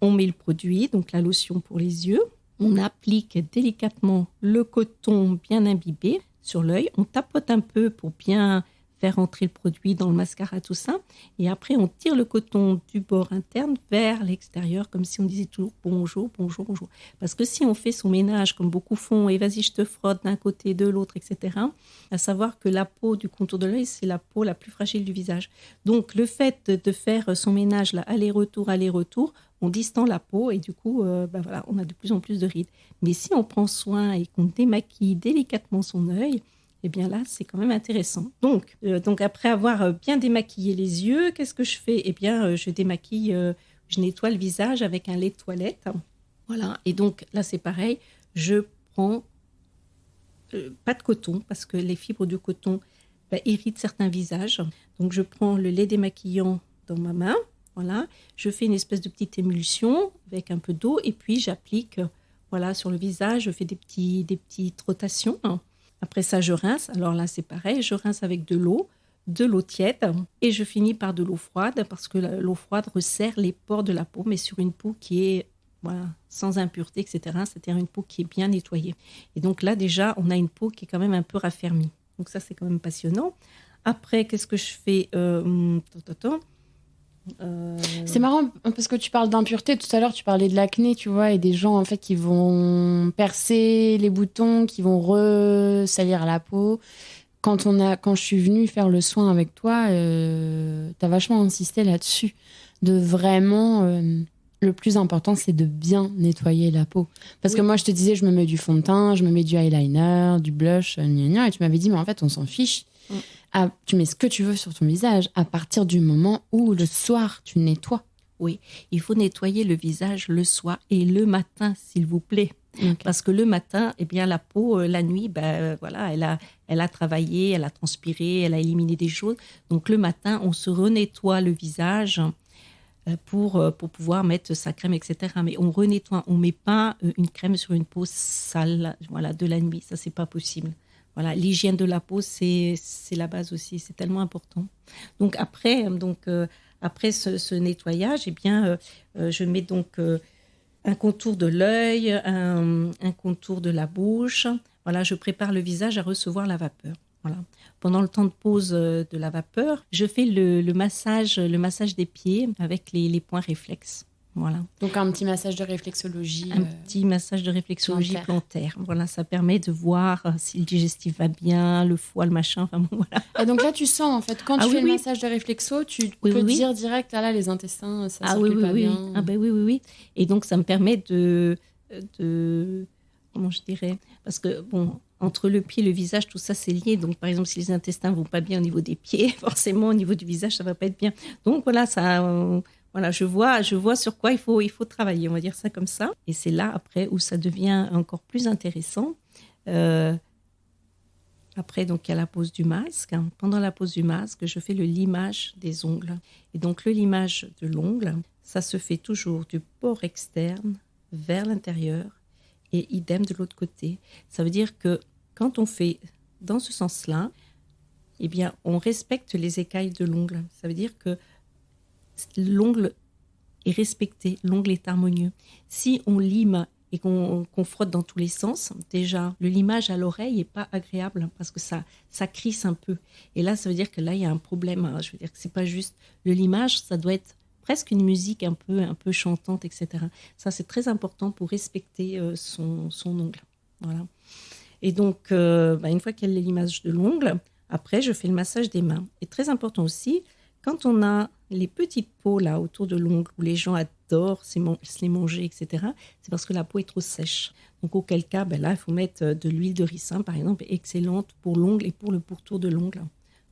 on met le produit, donc la lotion pour les yeux. On applique délicatement le coton bien imbibé sur l'œil. On tapote un peu pour bien faire entrer le produit dans le mascara, tout ça. Et après, on tire le coton du bord interne vers l'extérieur, comme si on disait toujours bonjour, bonjour, bonjour. Parce que si on fait son ménage, comme beaucoup font, et vas-y, je te frotte d'un côté, de l'autre, etc., à savoir que la peau du contour de l'œil, c'est la peau la plus fragile du visage. Donc, le fait de faire son ménage, là, aller-retour, on distend la peau et du coup, voilà, on a de plus en plus de rides. Mais si on prend soin et qu'on démaquille délicatement son œil, eh bien là, c'est quand même intéressant. Donc après avoir bien démaquillé les yeux, qu'est-ce que je fais? Eh bien, je démaquille, je nettoie le visage avec un lait de toilette. Voilà. Et donc là, c'est pareil. Je prends pas de coton parce que les fibres de coton irritent certains visages. Donc, je prends le lait démaquillant dans ma main. Voilà. Je fais une espèce de petite émulsion avec un peu d'eau et puis j'applique voilà, sur le visage. Je fais des petites rotations. Après ça, je rince. Alors là, c'est pareil. Je rince avec de l'eau tiède et je finis par de l'eau froide parce que l'eau froide resserre les pores de la peau, mais sur une peau qui est voilà, sans impureté, etc. C'est-à-dire une peau qui est bien nettoyée. Et donc là, déjà, on a une peau qui est quand même un peu raffermie. Donc ça, c'est quand même passionnant. Après, qu'est-ce que je fais C'est marrant parce que tu parles d'impureté. Tout à l'heure, tu parlais de l'acné, tu vois, et des gens en fait qui vont percer les boutons, qui vont ressalir la peau. Quand je suis venue faire le soin avec toi, t'as vachement insisté là-dessus, de vraiment. Le plus important, c'est de bien nettoyer la peau. Parce que moi, je te disais, je me mets du fond de teint, je me mets du eyeliner, du blush, et tu m'avais dit, mais en fait, on s'en fiche. Tu mets ce que tu veux sur ton visage à partir du moment où le soir, tu nettoies. Oui, il faut nettoyer le visage le soir et le matin, s'il vous plaît. Okay. Parce que le matin, eh bien, la peau, la nuit, voilà, elle a travaillé, elle a transpiré, elle a éliminé des choses. Donc, le matin, on se renettoie le visage pour pouvoir mettre sa crème, etc. Mais on renettoie, on ne met pas une crème sur une peau sale voilà, de la nuit. Ça, ce n'est pas possible. Voilà, l'hygiène de la peau, c'est la base aussi. C'est tellement important. Donc, après ce nettoyage, eh bien, je mets donc un contour de l'œil, un contour de la bouche. Voilà, je prépare le visage à recevoir la vapeur. Voilà. Pendant le temps de pause de la vapeur, je fais le massage des pieds avec les points réflexes. Voilà. Donc un petit massage de réflexologie. Un petit massage de réflexologie plantaire. Voilà, ça permet de voir si le digestif va bien, le foie, le machin. Enfin, bon, voilà. Et donc là, tu sens en fait, quand tu fais le massage de réflexo, tu peux dire direct, ah là, les intestins, ça circule pas bien. Ah ben oui. Et donc ça me permet de comment je dirais, parce que bon. Entre le pied et le visage, tout ça, c'est lié. Donc, par exemple, si les intestins ne vont pas bien au niveau des pieds, forcément, au niveau du visage, ça ne va pas être bien. Donc, voilà, voilà, je vois sur quoi il faut travailler, on va dire ça comme ça. Et c'est là, après, où ça devient encore plus intéressant. Après, donc, il y a la pose du masque. Pendant la pose du masque, je fais le limage des ongles. Et donc, le limage de l'ongle, ça se fait toujours du bord externe vers l'intérieur et idem de l'autre côté. Ça veut dire que quand on fait dans ce sens-là, eh bien, on respecte les écailles de l'ongle. Ça veut dire que l'ongle est respecté, l'ongle est harmonieux. Si on lime et qu'on frotte dans tous les sens, déjà, le limage à l'oreille n'est pas agréable parce que ça crisse un peu. Et là, ça veut dire que là, il y a un problème. Je veux dire que ce n'est pas juste le limage, ça doit être presque une musique un peu chantante, etc. Ça, c'est très important pour respecter son ongle. Voilà. Et donc, une fois qu'il y a le limage de l'ongle, après, je fais le massage des mains. Et très important aussi, quand on a les petites peaux là autour de l'ongle, où les gens adorent se les manger, etc., c'est parce que la peau est trop sèche. Donc, auquel cas, là, il faut mettre de l'huile de ricin, par exemple, excellente pour l'ongle et pour le pourtour de l'ongle.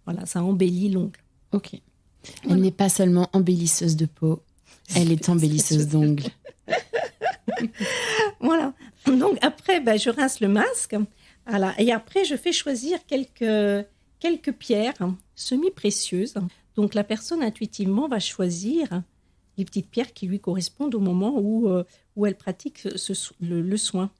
Voilà, ça embellit l'ongle. Ok. Elle n'est pas seulement embellisseuse de peau, elle est embellisseuse d'ongles. Voilà. Donc après, je rince le masque. Voilà. Et après, je fais choisir quelques pierres semi-précieuses. Donc la personne intuitivement va choisir les petites pierres qui lui correspondent au moment où elle pratique le soin.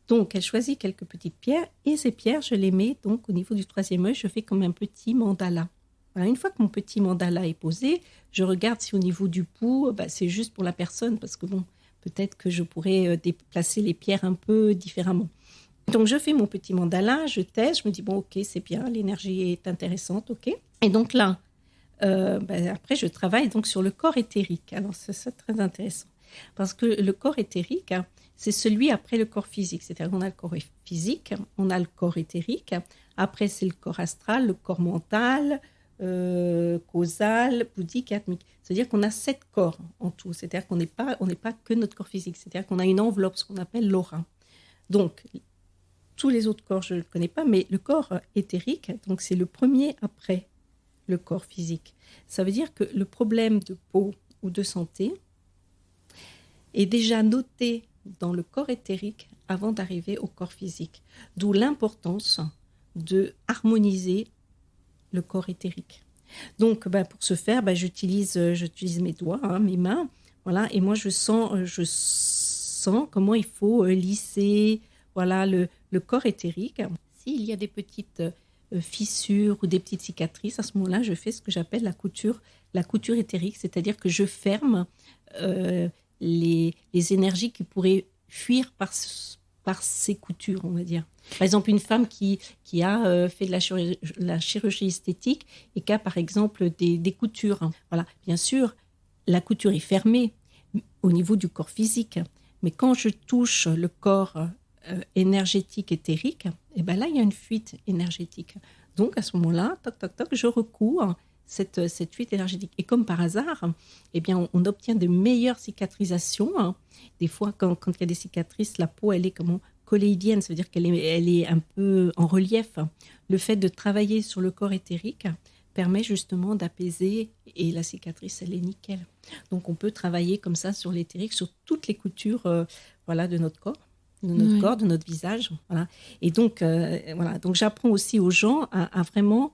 Donc elle choisit quelques petites pierres et ces pierres, je les mets donc au niveau du troisième œil. Je fais comme un petit mandala. Voilà, une fois que mon petit mandala est posé, je regarde si au niveau du pouls, c'est juste pour la personne parce que peut-être que je pourrais déplacer les pierres un peu différemment. Donc, je fais mon petit mandala, je teste, je me dis, ok, c'est bien, l'énergie est intéressante, ok. Et donc là, après, je travaille donc sur le corps éthérique. Alors, c'est très intéressant parce que le corps éthérique, c'est celui après le corps physique. C'est-à-dire qu'on a le corps physique, on a le corps éthérique. Après, c'est le corps astral, le corps mental, causal, bouddhique et atmique. C'est-à-dire qu'on a 7 corps en tout. C'est-à-dire qu'on n'est pas que notre corps physique. C'est-à-dire qu'on a une enveloppe, ce qu'on appelle l'aura. Donc, tous les autres corps, je ne le connais pas, mais le corps éthérique, donc c'est le premier après le corps physique. Ça veut dire que le problème de peau ou de santé est déjà noté dans le corps éthérique avant d'arriver au corps physique. D'où l'importance de harmoniser le corps éthérique. Donc, pour ce faire, j'utilise mes doigts, mes mains, voilà, et moi je sens comment il faut lisser, voilà, le corps éthérique. S'il y a des petites fissures ou des petites cicatrices, à ce moment-là, je fais ce que j'appelle la couture éthérique, c'est-à-dire que je ferme les énergies qui pourraient fuir par ces coutures, on va dire. Par exemple, une femme qui a fait de la chirurgie esthétique et qui a, par exemple, des coutures. Voilà. Bien sûr, la couture est fermée au niveau du corps physique, mais quand je touche le corps énergétique, éthérique, et là, il y a une fuite énergétique. Donc, à ce moment-là, toc, toc, toc, je recours cette fuite énergétique. Et comme par hasard, on obtient de meilleures cicatrisations. Des fois, quand il y a des cicatrices, la peau, elle est colléidienne, ça veut dire qu'elle est un peu en relief. Le fait de travailler sur le corps éthérique permet justement d'apaiser et la cicatrice, elle est nickel. Donc, on peut travailler comme ça sur l'éthérique, sur toutes les coutures de notre corps. Corps, de notre visage. Voilà. Et donc, donc, j'apprends aussi aux gens à vraiment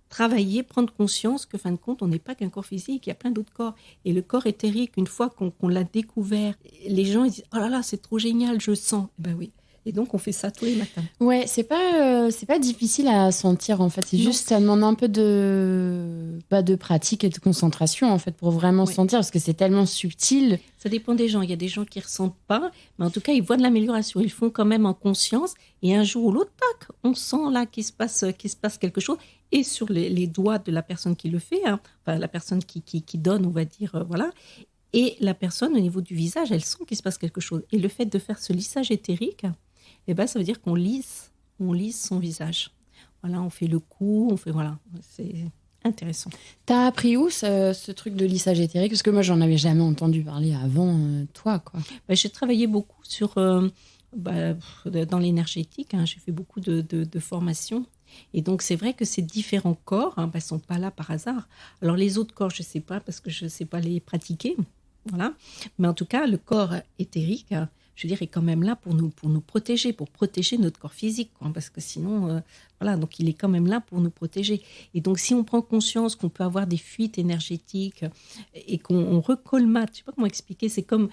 travailler, prendre conscience que, fin de compte, on n'est pas qu'un corps physique, il y a plein d'autres corps. Et le corps éthérique, une fois qu'on l'a découvert, les gens ils disent « Oh là là, c'est trop génial, je sens ». Oui. Et donc, on fait ça tous les matins. Ouais, c'est pas difficile à sentir, en fait. C'est juste, ça demande un peu de pratique et de concentration, en fait, pour vraiment sentir, parce que c'est tellement subtil. Ça dépend des gens. Il y a des gens qui ne ressentent pas, mais en tout cas, ils voient de l'amélioration. Ils font quand même en conscience. Et un jour ou l'autre, tac, on sent là qu'il se passe quelque chose. Et sur les doigts de la personne qui le fait, enfin, la personne qui donne, on va dire, voilà. Et la personne, au niveau du visage, elle sent qu'il se passe quelque chose. Et le fait de faire ce lissage éthérique, ça veut dire qu'on lisse son visage. Voilà, on fait le cou, c'est intéressant. T'as appris où ce truc de lissage éthérique ? Parce que moi, j'en avais jamais entendu parler avant toi, quoi. J'ai travaillé beaucoup dans l'énergétique. J'ai fait beaucoup de formations. Et donc, c'est vrai que ces différents corps ne sont pas là par hasard. Alors, les autres corps, je ne sais pas parce que je ne sais pas les pratiquer. Voilà. Mais en tout cas, le corps éthérique, je veux dire, est quand même là pour nous protéger, pour protéger notre corps physique, quoi, parce que sinon, donc il est quand même là pour nous protéger. Et donc, si on prend conscience qu'on peut avoir des fuites énergétiques et qu'on recolmate, je ne sais pas comment expliquer, c'est comme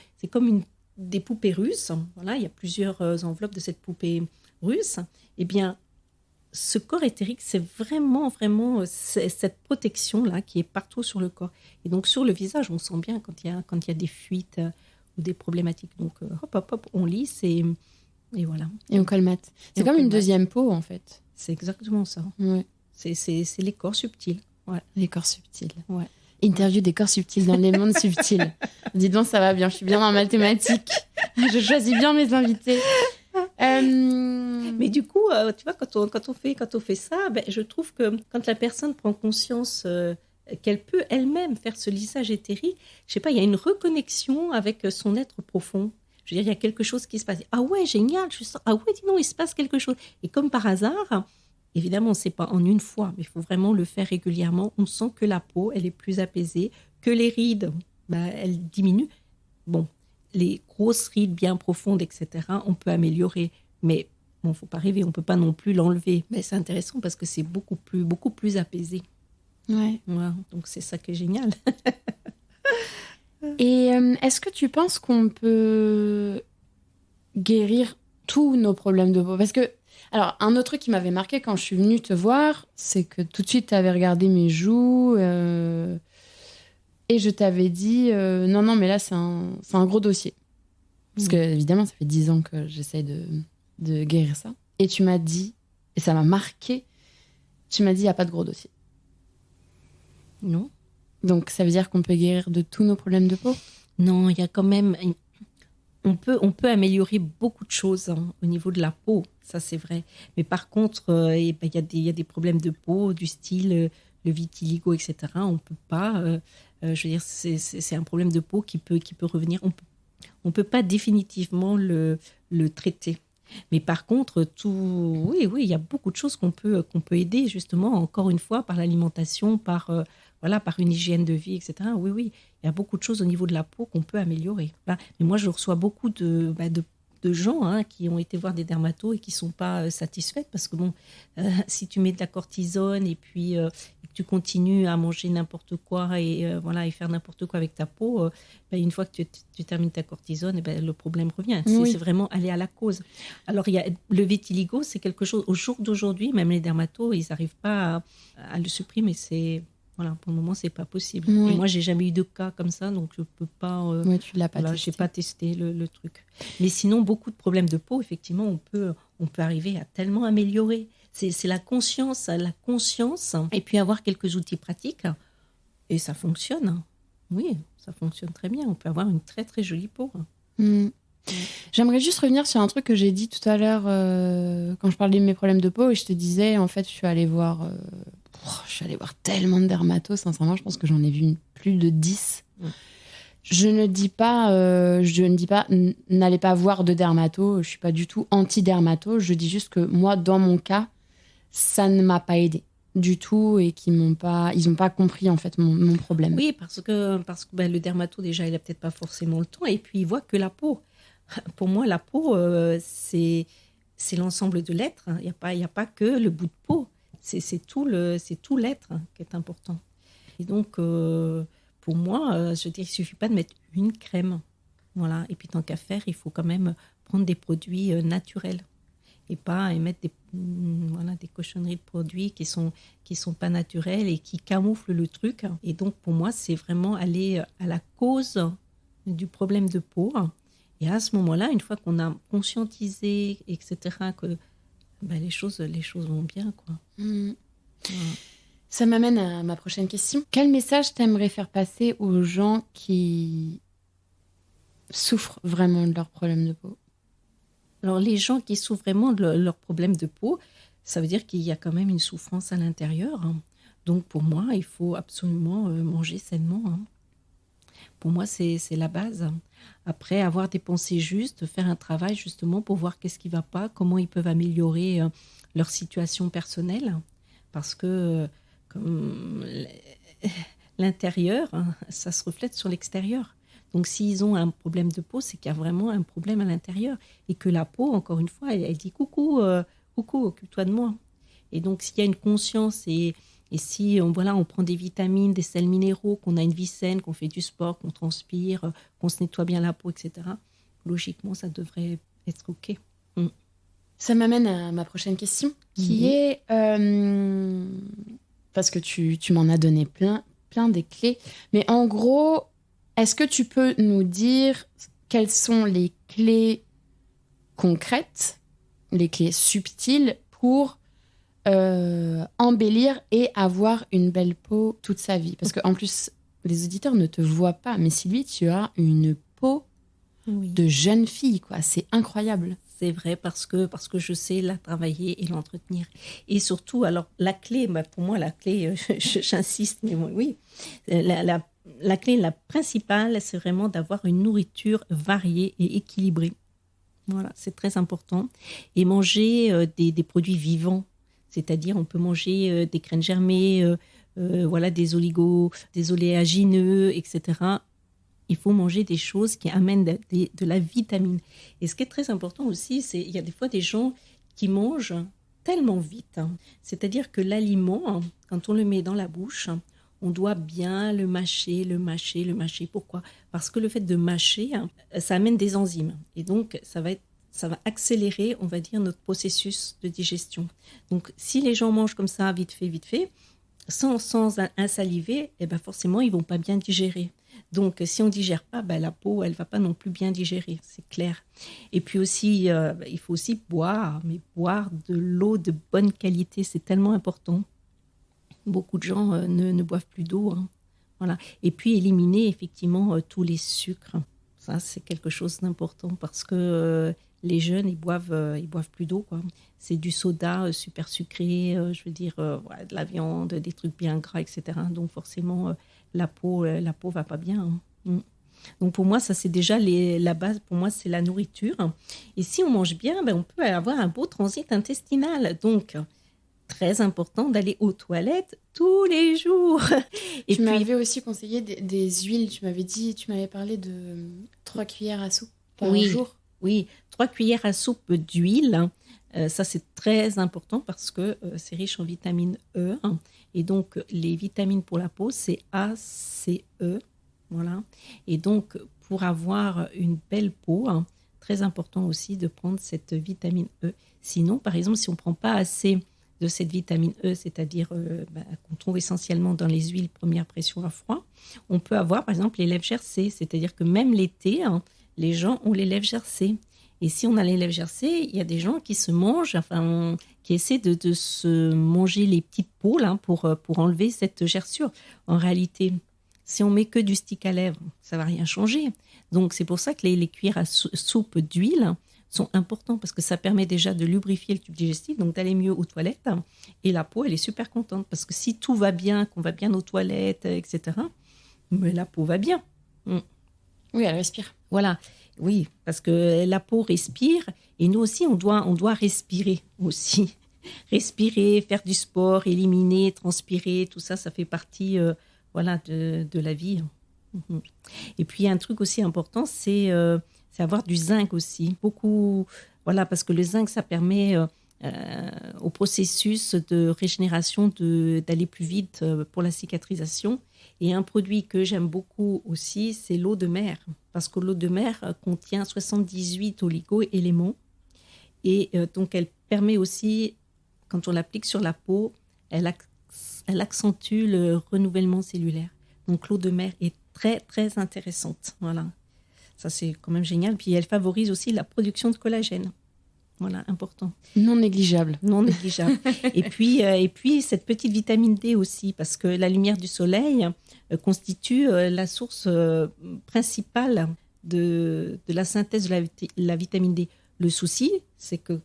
des poupées russes. Voilà, il y a plusieurs enveloppes de cette poupée russe. Eh bien, ce corps éthérique, c'est vraiment cette protection-là qui est partout sur le corps. Et donc, sur le visage, on sent bien quand il y a des fuites ou des problématiques. Donc, hop, on lisse et voilà. Et on colmate. C'est comme une deuxième peau, en fait. C'est exactement ça. Ouais. C'est les corps subtils. Ouais. Les corps subtils. Ouais. Interview des corps subtils dans les mondes subtils. Dis donc, ça va bien, je suis bien en mathématiques. Je choisis bien mes invités. Mais du coup, tu vois, quand on fait ça, je trouve que quand la personne prend conscience qu'elle peut elle-même faire ce lissage éthérique, je sais pas, il y a une reconnexion avec son être profond. Je veux dire, il y a quelque chose qui se passe. Ah ouais, génial, je sens. Ah ouais, dis donc, il se passe quelque chose. Et comme par hasard, Évidemment, c'est pas en une fois, mais il faut vraiment le faire régulièrement. On sent que la peau, elle est plus apaisée, que les rides, elles diminuent. Bon, les grosses rides bien profondes, etc., on peut améliorer. Mais bon, faut pas rêver, on peut pas non plus l'enlever. Mais c'est intéressant parce que c'est beaucoup plus apaisé. Ouais. Voilà, donc c'est ça qui est génial. Et est-ce que tu penses qu'on peut guérir tous nos problèmes de peau? Parce que, alors, un autre truc qui m'avait marqué quand je suis venue te voir, c'est que tout de suite, tu avais regardé mes joues et je t'avais dit non, mais là, c'est un gros dossier. Parce que, évidemment, ça fait 10 ans que j'essaye de guérir ça. Et tu m'as dit, et ça m'a marqué, tu m'as dit, il n'y a pas de gros dossier. Non. Donc, ça veut dire qu'on peut guérir de tous nos problèmes de peau? Non, il y a quand même... On peut améliorer beaucoup de choses au niveau de la peau, ça c'est vrai. Mais par contre, il y a des problèmes de peau du style le vitiligo, etc. On peut pas... je veux dire, c'est un problème de peau qui peut revenir. On peut pas définitivement le traiter. Mais par contre, oui, il y a beaucoup de choses qu'on peut aider, justement, encore une fois, par l'alimentation, par une hygiène de vie, etc. Oui, il y a beaucoup de choses au niveau de la peau qu'on peut améliorer. Mais moi, je reçois beaucoup de gens qui ont été voir des dermatos et qui ne sont pas satisfaits parce que, si tu mets de la cortisone et puis que tu continues à manger n'importe quoi et faire n'importe quoi avec ta peau, une fois que tu termines ta cortisone, le problème revient. Oui. C'est vraiment aller à la cause. Alors, il y a le vitiligo, c'est quelque chose, au jour d'aujourd'hui, même les dermatos, ils n'arrivent pas à le supprimer. Pour le moment, c'est pas possible. Oui. Et moi, j'ai jamais eu de cas comme ça, donc je peux pas. Oui, tu l'as pas testé. J'ai pas testé le truc. Mais sinon, beaucoup de problèmes de peau, effectivement, on peut arriver à tellement améliorer. C'est la conscience, et puis avoir quelques outils pratiques, et ça fonctionne. Oui, ça fonctionne très bien. On peut avoir une très très jolie peau. J'aimerais juste revenir sur un truc que j'ai dit tout à l'heure quand je parlais de mes problèmes de peau et je te disais, en fait, je suis allée voir tellement de dermatos, sincèrement, je pense que j'en ai vu plus de 10. Je ne dis pas, n'allez pas voir de dermato, je suis pas du tout anti-dermato, je dis juste que moi, dans mon cas, ça ne m'a pas aidée du tout et ils n'ont pas compris en fait mon problème. Oui, parce que le dermato, déjà, il a peut-être pas forcément le temps et puis il voit que la peau. Pour moi, la peau, c'est l'ensemble de l'être. Il n'y a pas que le bout de peau. C'est tout l'être qui est important. Et donc, pour moi, je dirais qu'il ne suffit pas de mettre une crème. Voilà. Et puis, tant qu'à faire, il faut quand même prendre des produits naturels et pas émettre des cochonneries de produits qui sont pas naturels et qui camouflent le truc. Et donc, pour moi, c'est vraiment aller à la cause du problème de peau. Et à ce moment-là, une fois qu'on a conscientisé, etc., que les choses vont bien, quoi. Voilà. Ça m'amène à ma prochaine question. Quel message t'aimerais faire passer aux gens qui souffrent vraiment de leurs problèmes de peau? Alors, les gens qui souffrent vraiment de leurs problèmes de peau, ça veut dire qu'il y a quand même une souffrance à l'intérieur. Donc, pour moi, il faut absolument manger sainement. Pour moi, c'est la base. Après, avoir des pensées justes, faire un travail justement pour voir qu'est-ce qui ne va pas, comment ils peuvent améliorer leur situation personnelle. Parce que comme l'intérieur, ça se reflète sur l'extérieur. Donc, s'ils ont un problème de peau, c'est qu'il y a vraiment un problème à l'intérieur. Et que la peau, encore une fois, elle dit « Coucou, occupe-toi de moi ». Et donc, s'il y a une conscience et si on prend des vitamines, des sels minéraux, qu'on a une vie saine, qu'on fait du sport, qu'on transpire, qu'on se nettoie bien la peau, etc., logiquement, ça devrait être OK. Ça m'amène à ma prochaine question, qui est... parce que tu m'en as donné plein des clés. Mais en gros, est-ce que tu peux nous dire quelles sont les clés concrètes, les clés subtiles pour... embellir et avoir une belle peau toute sa vie. Parce qu'en plus, les auditeurs ne te voient pas, mais Sylvie, tu as une peau de jeune fille, quoi. C'est incroyable. C'est vrai, parce que je sais la travailler et l'entretenir. Et surtout, alors, la clé, pour moi, la clé, j'insiste, mais oui, la clé, la principale, c'est vraiment d'avoir une nourriture variée et équilibrée. Voilà, c'est très important. Et manger des produits vivants. C'est-à-dire, on peut manger des graines germées, voilà, des oléagineux, etc. Il faut manger des choses qui amènent de la vitamine. Et ce qui est très important aussi, c'est qu'il y a des fois des gens qui mangent tellement vite. C'est-à-dire que l'aliment, quand on le met dans la bouche, on doit bien le mâcher. Pourquoi ? Parce que le fait de mâcher, ça amène des enzymes. Et donc, ça va accélérer, on va dire, notre processus de digestion. Donc, si les gens mangent comme ça, vite fait, sans insaliver, eh ben forcément, ils ne vont pas bien digérer. Donc, si on ne digère pas, la peau, elle ne va pas non plus bien digérer, c'est clair. Et puis aussi, il faut aussi boire, mais boire de l'eau de bonne qualité, c'est tellement important. Beaucoup de gens ne boivent plus d'eau. Voilà. Et puis, éliminer effectivement tous les sucres. Ça, c'est quelque chose d'important parce que les jeunes, ils boivent plus d'eau, quoi. C'est du soda super sucré, je veux dire, de la viande, des trucs bien gras, etc. Donc, forcément, la peau va pas bien. Donc, pour moi, ça, c'est déjà la base. Pour moi, c'est la nourriture. Et si on mange bien, on peut avoir un beau transit intestinal. Donc, très important d'aller aux toilettes tous les jours. Et tu m'avais aussi conseillé des huiles. Tu m'avais parlé de 3 cuillères à soupe par jour. Oui, 3 cuillères à soupe d'huile. Ça, c'est très important parce que c'est riche en vitamine E. Et donc, les vitamines pour la peau, c'est A, C, E. Voilà. Et donc, pour avoir une belle peau, très important aussi de prendre cette vitamine E. Sinon, par exemple, si on ne prend pas assez de cette vitamine E, c'est-à-dire qu'on trouve essentiellement dans les huiles première pression à froid, on peut avoir, par exemple, les lèvres gercées. C'est-à-dire que même l'été, les gens ont les lèvres gercées. Et si on a les lèvres gercées, il y a des gens qui se mangent, qui essaient de se manger les petites peaux là, pour enlever cette gerçure. En réalité, si on met que du stick à lèvres, ça ne va rien changer. Donc, c'est pour ça que les cuillères à soupe d'huile sont importants parce que ça permet déjà de lubrifier le tube digestif, donc d'aller mieux aux toilettes. Et la peau, elle est super contente parce que si tout va bien, qu'on va bien aux toilettes, etc., mais la peau va bien. Oui, elle respire. Voilà. Oui, parce que la peau respire et nous aussi, on doit respirer aussi. Respirer, faire du sport, éliminer, transpirer, tout ça, ça fait partie de la vie. Et puis, un truc aussi important, c'est avoir du zinc aussi. Beaucoup, parce que le zinc, ça permet au processus de régénération d'aller plus vite pour la cicatrisation. Et un produit que j'aime beaucoup aussi, c'est l'eau de mer. Parce que l'eau de mer contient 78 oligo-éléments. Et donc, elle permet aussi, quand on l'applique sur la peau, elle accentue le renouvellement cellulaire. Donc, l'eau de mer est très, très intéressante. Voilà. Ça, c'est quand même génial. Puis, elle favorise aussi la production de collagène. Voilà, important. Non négligeable. Non négligeable. et puis, cette petite vitamine D aussi, parce que la lumière du soleil constitue la source principale de la synthèse de la vitamine D. Le souci, c'est que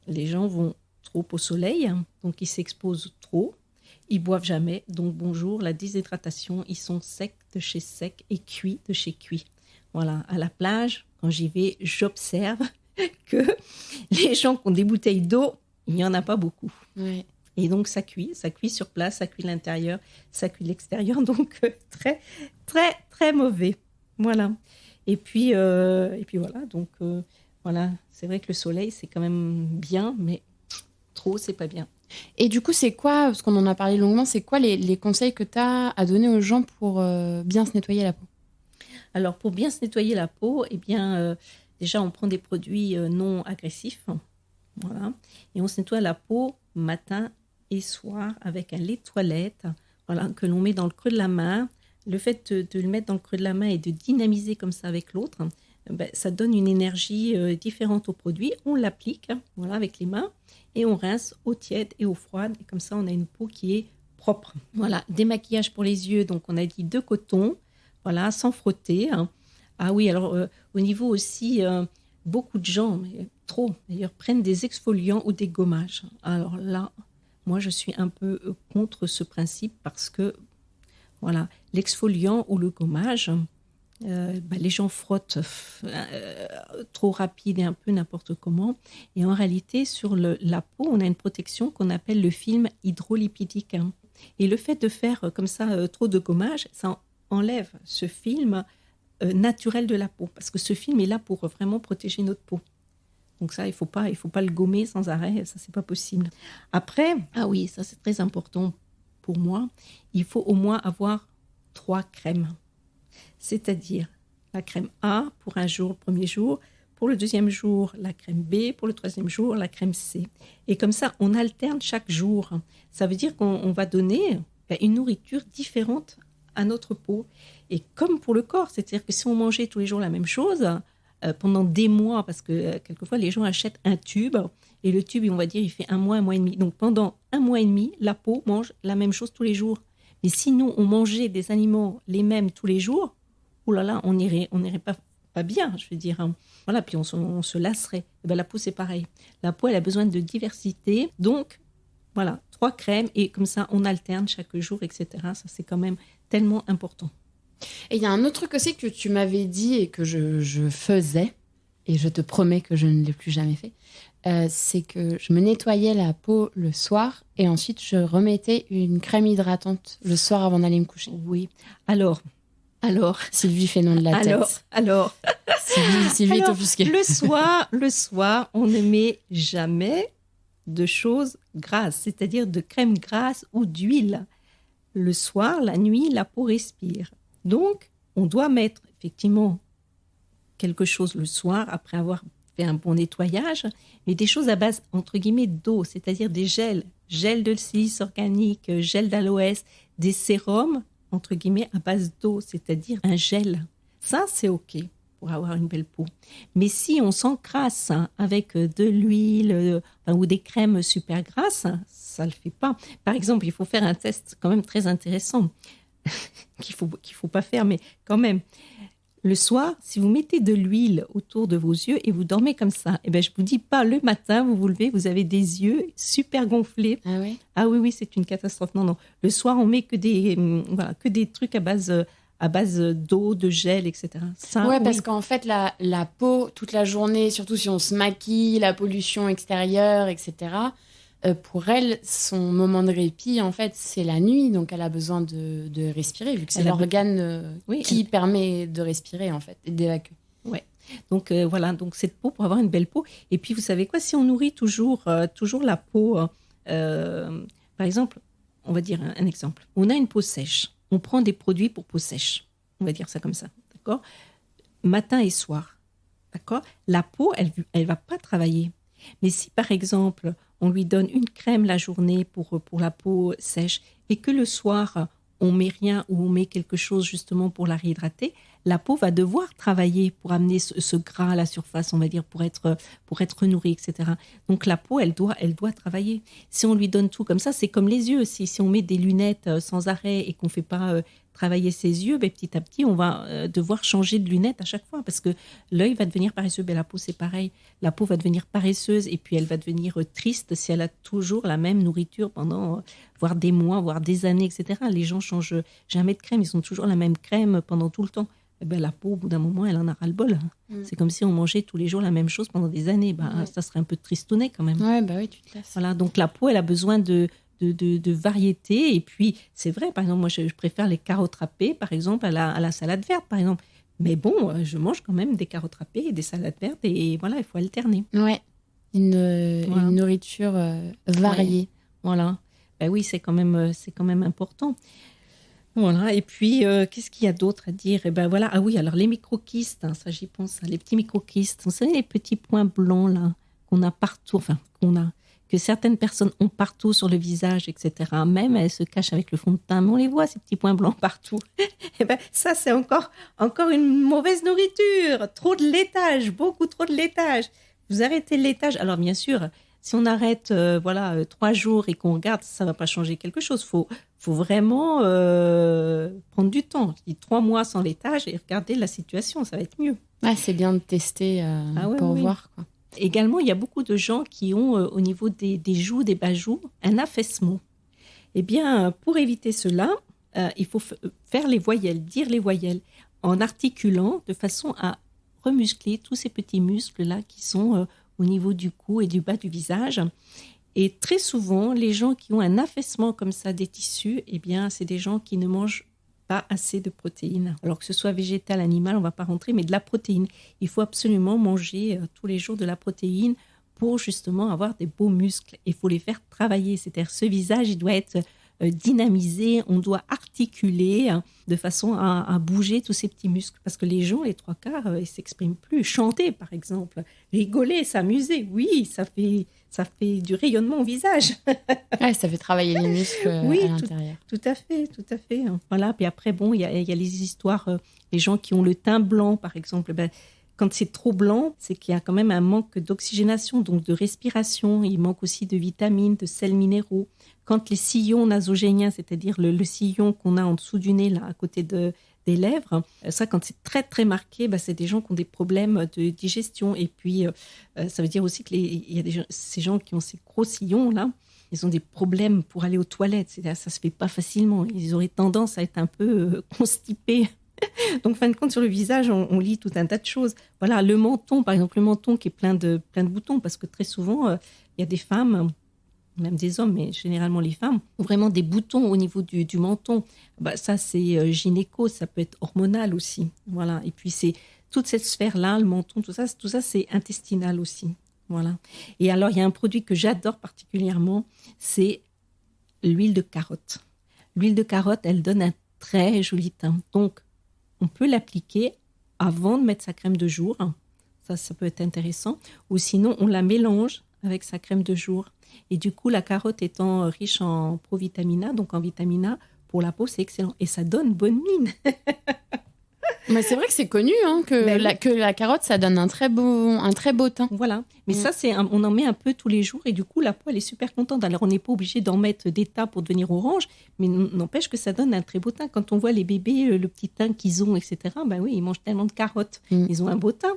les gens vont trop au soleil, donc ils s'exposent trop, ils boivent jamais, donc bonjour, la déshydratation, ils sont secs de chez sec et cuits de chez cuit. Voilà, à la plage, quand j'y vais, j'observe que les gens qui ont des bouteilles d'eau, il n'y en a pas beaucoup. Ouais. Et donc, ça cuit sur place, ça cuit l'intérieur, ça cuit l'extérieur, donc très, très, très mauvais. Voilà. Et puis voilà, donc voilà, c'est vrai que le soleil, c'est quand même bien, mais trop, c'est pas bien. Et du coup, c'est quoi, parce qu'on en a parlé longuement, c'est quoi les conseils que tu as à donner aux gens pour bien se nettoyer la peau ? Alors, pour bien se nettoyer la peau, eh bien, déjà, on prend des produits non agressifs. Voilà. Et on se nettoie la peau matin et soir avec un lait de toilette, que l'on met dans le creux de la main. Le fait de le mettre dans le creux de la main et de dynamiser comme ça avec l'autre, ça donne une énergie différente au produit. On l'applique avec les mains et on rince eau tiède et eau froide. Et comme ça, on a une peau qui est propre. Voilà, démaquillage pour les yeux. Donc, on a dit de coton, sans frotter. Ah oui, alors au niveau aussi, beaucoup de gens, mais trop d'ailleurs, prennent des exfoliants ou des gommages. Alors là, moi, je suis un peu contre ce principe parce que, l'exfoliant ou le gommage, les gens frottent trop rapide et un peu n'importe comment. Et en réalité, sur la peau, on a une protection qu'on appelle le film hydrolipidique. Et le fait de faire comme ça trop de gommage, ça enlève ce film naturel de la peau. Parce que ce film est là pour vraiment protéger notre peau. Donc ça, il faut pas le gommer sans arrêt. Ça, c'est pas possible. Après, ah oui, ça c'est très important pour moi. Il faut au moins avoir 3 crèmes. C'est-à-dire la crème A pour un jour, le premier jour. Pour le deuxième jour, la crème B. Pour le troisième jour, la crème C. Et comme ça, on alterne chaque jour. Ça veut dire qu'on va donner une nourriture différente à notre peau. Et comme pour le corps, c'est-à-dire que si on mangeait tous les jours la même chose, pendant des mois, parce que quelquefois, les gens achètent un tube, et le tube, on va dire, il fait 1 mois, 1 mois et demi. Donc, pendant 1 mois et demi, la peau mange la même chose tous les jours. Mais si nous, on mangeait des aliments les mêmes tous les jours, oh là là, on n'irait pas bien, je veux dire. Voilà, puis on se lasserait. Et ben, la peau, c'est pareil. La peau, elle a besoin de diversité. Donc, voilà, 3 crèmes, et comme ça, on alterne chaque jour, etc. Ça, c'est quand même tellement important. Et il y a un autre truc aussi que tu m'avais dit et que je faisais, et je te promets que je ne l'ai plus jamais fait, c'est que je me nettoyais la peau le soir et ensuite je remettais une crème hydratante le soir avant d'aller me coucher. Oui. Alors, Sylvie fait non de la tête. Alors, Sylvie est offusquée. Le soir, on ne met jamais de choses grasses, c'est-à-dire de crème grasse ou d'huile. Le soir, la nuit, la peau respire. Donc, on doit mettre effectivement quelque chose le soir après avoir fait un bon nettoyage, mais des choses à base, entre guillemets, d'eau, c'est-à-dire des gels de silice organique, gel d'aloès, des sérums, entre guillemets, à base d'eau, c'est-à-dire un gel. Ça, c'est OK pour avoir une belle peau. Mais si on s'encrasse avec de l'huile ou des crèmes super grasses, ça ne le fait pas. Par exemple, il faut faire un test quand même très intéressant qu'il faut pas faire, mais quand même. Le soir, si vous mettez de l'huile autour de vos yeux et vous dormez comme ça, eh ben, je vous dis pas, le matin, vous vous levez, vous avez des yeux super gonflés. Ah oui? Ah oui, c'est une catastrophe. Non. Le soir, on met que des trucs à base d'eau, de gel, etc. Ça, ouais, oui. parce qu'en fait, la peau, toute la journée, surtout si on se maquille, la pollution extérieure, etc., pour elle, son moment de répit, en fait, c'est la nuit. Donc, elle a besoin de respirer, vu que c'est l'organe qui permet de respirer, en fait, et d'évacuer. Ouais. Donc, voilà. Donc, cette peau, pour avoir une belle peau. Et puis, vous savez quoi, si on nourrit toujours la peau, par exemple, on va dire un exemple. On a une peau sèche. On prend des produits pour peau sèche. On va dire ça comme ça. D'accord ? Matin et soir. D'accord ? La peau, elle va pas travailler. Mais si, par exemple, on lui donne une crème la journée pour la peau sèche et que le soir, on met rien ou on met quelque chose justement pour la réhydrater, la peau va devoir travailler pour amener ce gras à la surface, on va dire, pour être nourrie, etc. Donc la peau, elle doit travailler. Si on lui donne tout comme ça, c'est comme les yeux aussi. Si on met des lunettes sans arrêt et qu'on ne fait pas travailler ses yeux, petit à petit, on va devoir changer de lunettes à chaque fois parce que l'œil va devenir paresseux. La peau, c'est pareil. La peau va devenir paresseuse et puis elle va devenir triste si elle a toujours la même nourriture pendant voire des mois, voire des années, etc. Les gens changent jamais de crème. Ils ont toujours la même crème pendant tout le temps. Eh ben, la peau, au bout d'un moment, elle en a ras-le-bol. C'est comme si on mangeait tous les jours la même chose pendant des années. Ça serait un peu tristounet quand même. Ouais, bah oui, tu te lasses. Voilà, donc la peau, elle a besoin de variété. Et puis, c'est vrai, par exemple, moi, je préfère les carottes râpées, par exemple, à la salade verte, par exemple. Mais bon, je mange quand même des carottes râpées et des salades vertes. Et voilà, il faut alterner. Ouais, une nourriture variée. Ouais. Voilà. Ben oui, c'est quand même important. Voilà, et puis, qu'est-ce qu'il y a d'autre à dire ? Et ben voilà, ah oui, alors les microkystes, ça j'y pense, les petits microkystes, vous savez, les petits points blancs là, qu'on a partout, que certaines personnes ont partout sur le visage, etc. Même elles se cachent avec le fond de teint, mais on les voit, ces petits points blancs partout. Et ben ça, c'est encore une mauvaise nourriture, trop de laitage, beaucoup trop de laitage. Vous arrêtez le laitage, alors bien sûr, si on arrête 3 jours et qu'on regarde, ça ne va pas changer quelque chose. Faut vraiment prendre du temps. Je dis 3 mois sans laitage et regarder la situation, ça va être mieux. Ah, c'est bien de tester pour voir, quoi. Également, il y a beaucoup de gens qui ont au niveau des joues, des bas-joues, un affaissement. Eh bien, pour éviter cela, il faut faire les voyelles, dire les voyelles. en articulant de façon à remuscler tous ces petits muscles-là qui sont au niveau du cou et du bas du visage. Et très souvent, les gens qui ont un affaissement comme ça des tissus, eh bien, c'est des gens qui ne mangent pas assez de protéines. Alors que ce soit végétal, animal, on ne va pas rentrer, mais de la protéine. Il faut absolument manger tous les jours de la protéine pour justement avoir des beaux muscles. Il faut les faire travailler. C'est-à-dire ce visage, il doit être dynamisé, on doit articuler de façon à bouger tous ces petits muscles. Parce que les gens, les trois quarts, ils ne s'expriment plus. Chanter, par exemple, rigoler, s'amuser, oui, ça fait du rayonnement au visage. Ouais, ça fait travailler les muscles à l'intérieur. Tout à fait. Voilà. Puis après, bon, il y a les histoires, les gens qui ont le teint blanc, par exemple, quand c'est trop blanc, c'est qu'il y a quand même un manque d'oxygénation, donc de respiration. Il manque aussi de vitamines, de sels minéraux. Quand les sillons nasogéniens, c'est-à-dire le sillon qu'on a en dessous du nez, là, à côté des lèvres, ça, quand c'est très, très marqué, c'est des gens qui ont des problèmes de digestion. Et puis, ça veut dire aussi qu'il y a ces gens qui ont ces gros sillons, là, ils ont des problèmes pour aller aux toilettes. C'est-à-dire, ça ne se fait pas facilement. Ils auraient tendance à être un peu constipés. Donc, fin de compte, sur le visage, on lit tout un tas de choses. Voilà, le menton, par exemple, le menton qui est plein de boutons, parce que très souvent, il y a des femmes, même des hommes, mais généralement les femmes, ont vraiment des boutons au niveau du menton. Ça, c'est gynéco, ça peut être hormonal aussi. Voilà. Et puis, c'est toute cette sphère-là, le menton, tout ça, c'est intestinal aussi. Voilà. Et alors, il y a un produit que j'adore particulièrement, c'est l'huile de carotte. L'huile de carotte, elle donne un très joli teint. Donc, on peut l'appliquer avant de mettre sa crème de jour. Ça peut être intéressant. Ou sinon, on la mélange avec sa crème de jour. Et du coup, la carotte étant riche en provitamine A, donc en vitamine A, pour la peau, c'est excellent. Et ça donne bonne mine. Mais c'est vrai que c'est connu que la carotte, ça donne un très beau teint. Voilà. Mais ça, on en met un peu tous les jours et du coup, la peau, elle est super contente. Alors, on n'est pas obligé d'en mettre des tas pour devenir orange, mais n'empêche que ça donne un très beau teint. Quand on voit les bébés, le petit teint qu'ils ont, etc., oui, ils mangent tellement de carottes. Ils ont un beau teint.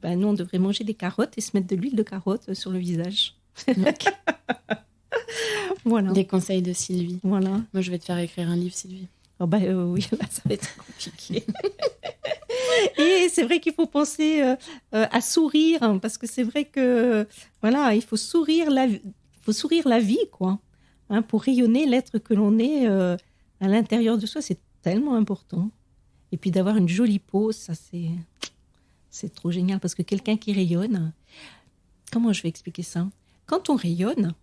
Nous, on devrait manger des carottes et se mettre de l'huile de carotte sur le visage. Okay. Voilà. Des conseils de Sylvie. Voilà. Moi, je vais te faire écrire un livre, Sylvie. Oui, là, ça va être compliqué. Et c'est vrai qu'il faut penser à sourire, parce que c'est vrai que voilà, il faut sourire la vie, quoi, pour rayonner l'être que l'on est à l'intérieur de soi, c'est tellement important. Et puis d'avoir une jolie peau, ça c'est trop génial, parce que quelqu'un qui rayonne, comment je vais expliquer ça ? Quand on rayonne,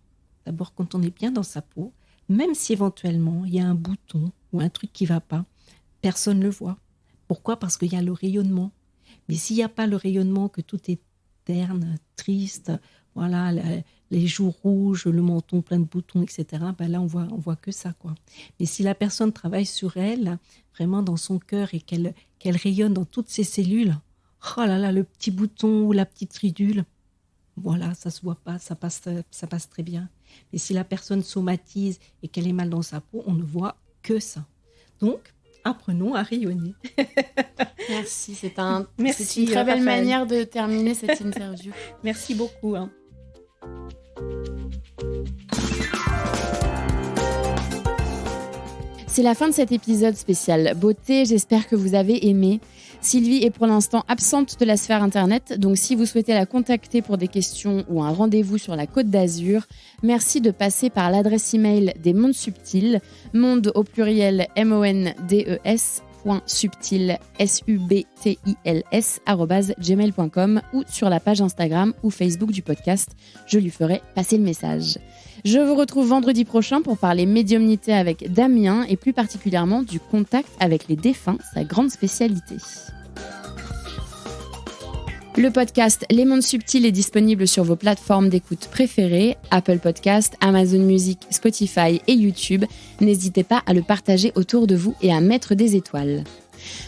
d'abord quand on est bien dans sa peau, même si éventuellement il y a un bouton ou un truc qui ne va pas, personne ne le voit. Pourquoi ? Parce qu'il y a le rayonnement. Mais s'il n'y a pas le rayonnement, que tout est terne, triste, voilà, les joues rouges, le menton plein de boutons, etc., là, on voit que ça, quoi. Mais si la personne travaille sur elle, vraiment dans son cœur, et qu'elle rayonne dans toutes ses cellules, oh là là, le petit bouton ou la petite ridule, voilà, ça ne se voit pas, ça passe très bien. Mais si la personne somatise et qu'elle est mal dans sa peau, on ne voit que ça. Donc, apprenons à rayonner. Merci, c'est une très belle manière de terminer cette interview. Merci beaucoup. C'est la fin de cet épisode spécial beauté, j'espère que vous avez aimé. Sylvie est pour l'instant absente de la sphère internet, donc si vous souhaitez la contacter pour des questions ou un rendez-vous sur la Côte d'Azur, merci de passer par l'adresse email des Mondes Subtils, monde au pluriel mondes.subtils, subtils@gmail.com ou sur la page Instagram ou Facebook du podcast. Je lui ferai passer le message. Je vous retrouve vendredi prochain pour parler médiumnité avec Damien et plus particulièrement du contact avec les défunts, sa grande spécialité. Le podcast Les Mondes Subtils est disponible sur vos plateformes d'écoute préférées, Apple Podcast, Amazon Music, Spotify et YouTube. N'hésitez pas à le partager autour de vous et à mettre des étoiles.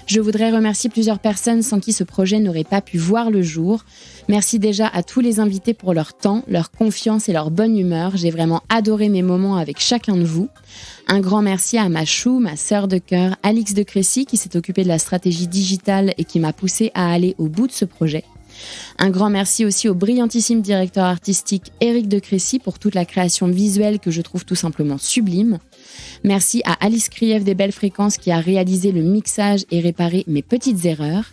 Je voudrais remercier plusieurs personnes sans qui ce projet n'aurait pas pu voir le jour. Merci déjà à tous les invités pour leur temps, leur confiance et leur bonne humeur. J'ai vraiment adoré mes moments avec chacun de vous. Un grand merci à ma chou, ma sœur de cœur, Alix de Crécy, qui s'est occupée de la stratégie digitale et qui m'a poussée à aller au bout de ce projet. Un grand merci aussi au brillantissime directeur artistique Éric de Crécy pour toute la création visuelle que je trouve tout simplement sublime. Merci à Alice Krief des Belles Fréquences qui a réalisé le mixage et réparé mes petites erreurs.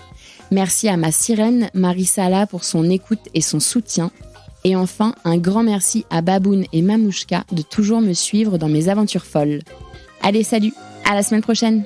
Merci à ma sirène Marie Sala pour son écoute et son soutien. Et enfin, un grand merci à Baboun et Mamouchka de toujours me suivre dans mes aventures folles. Allez, salut, à la semaine prochaine!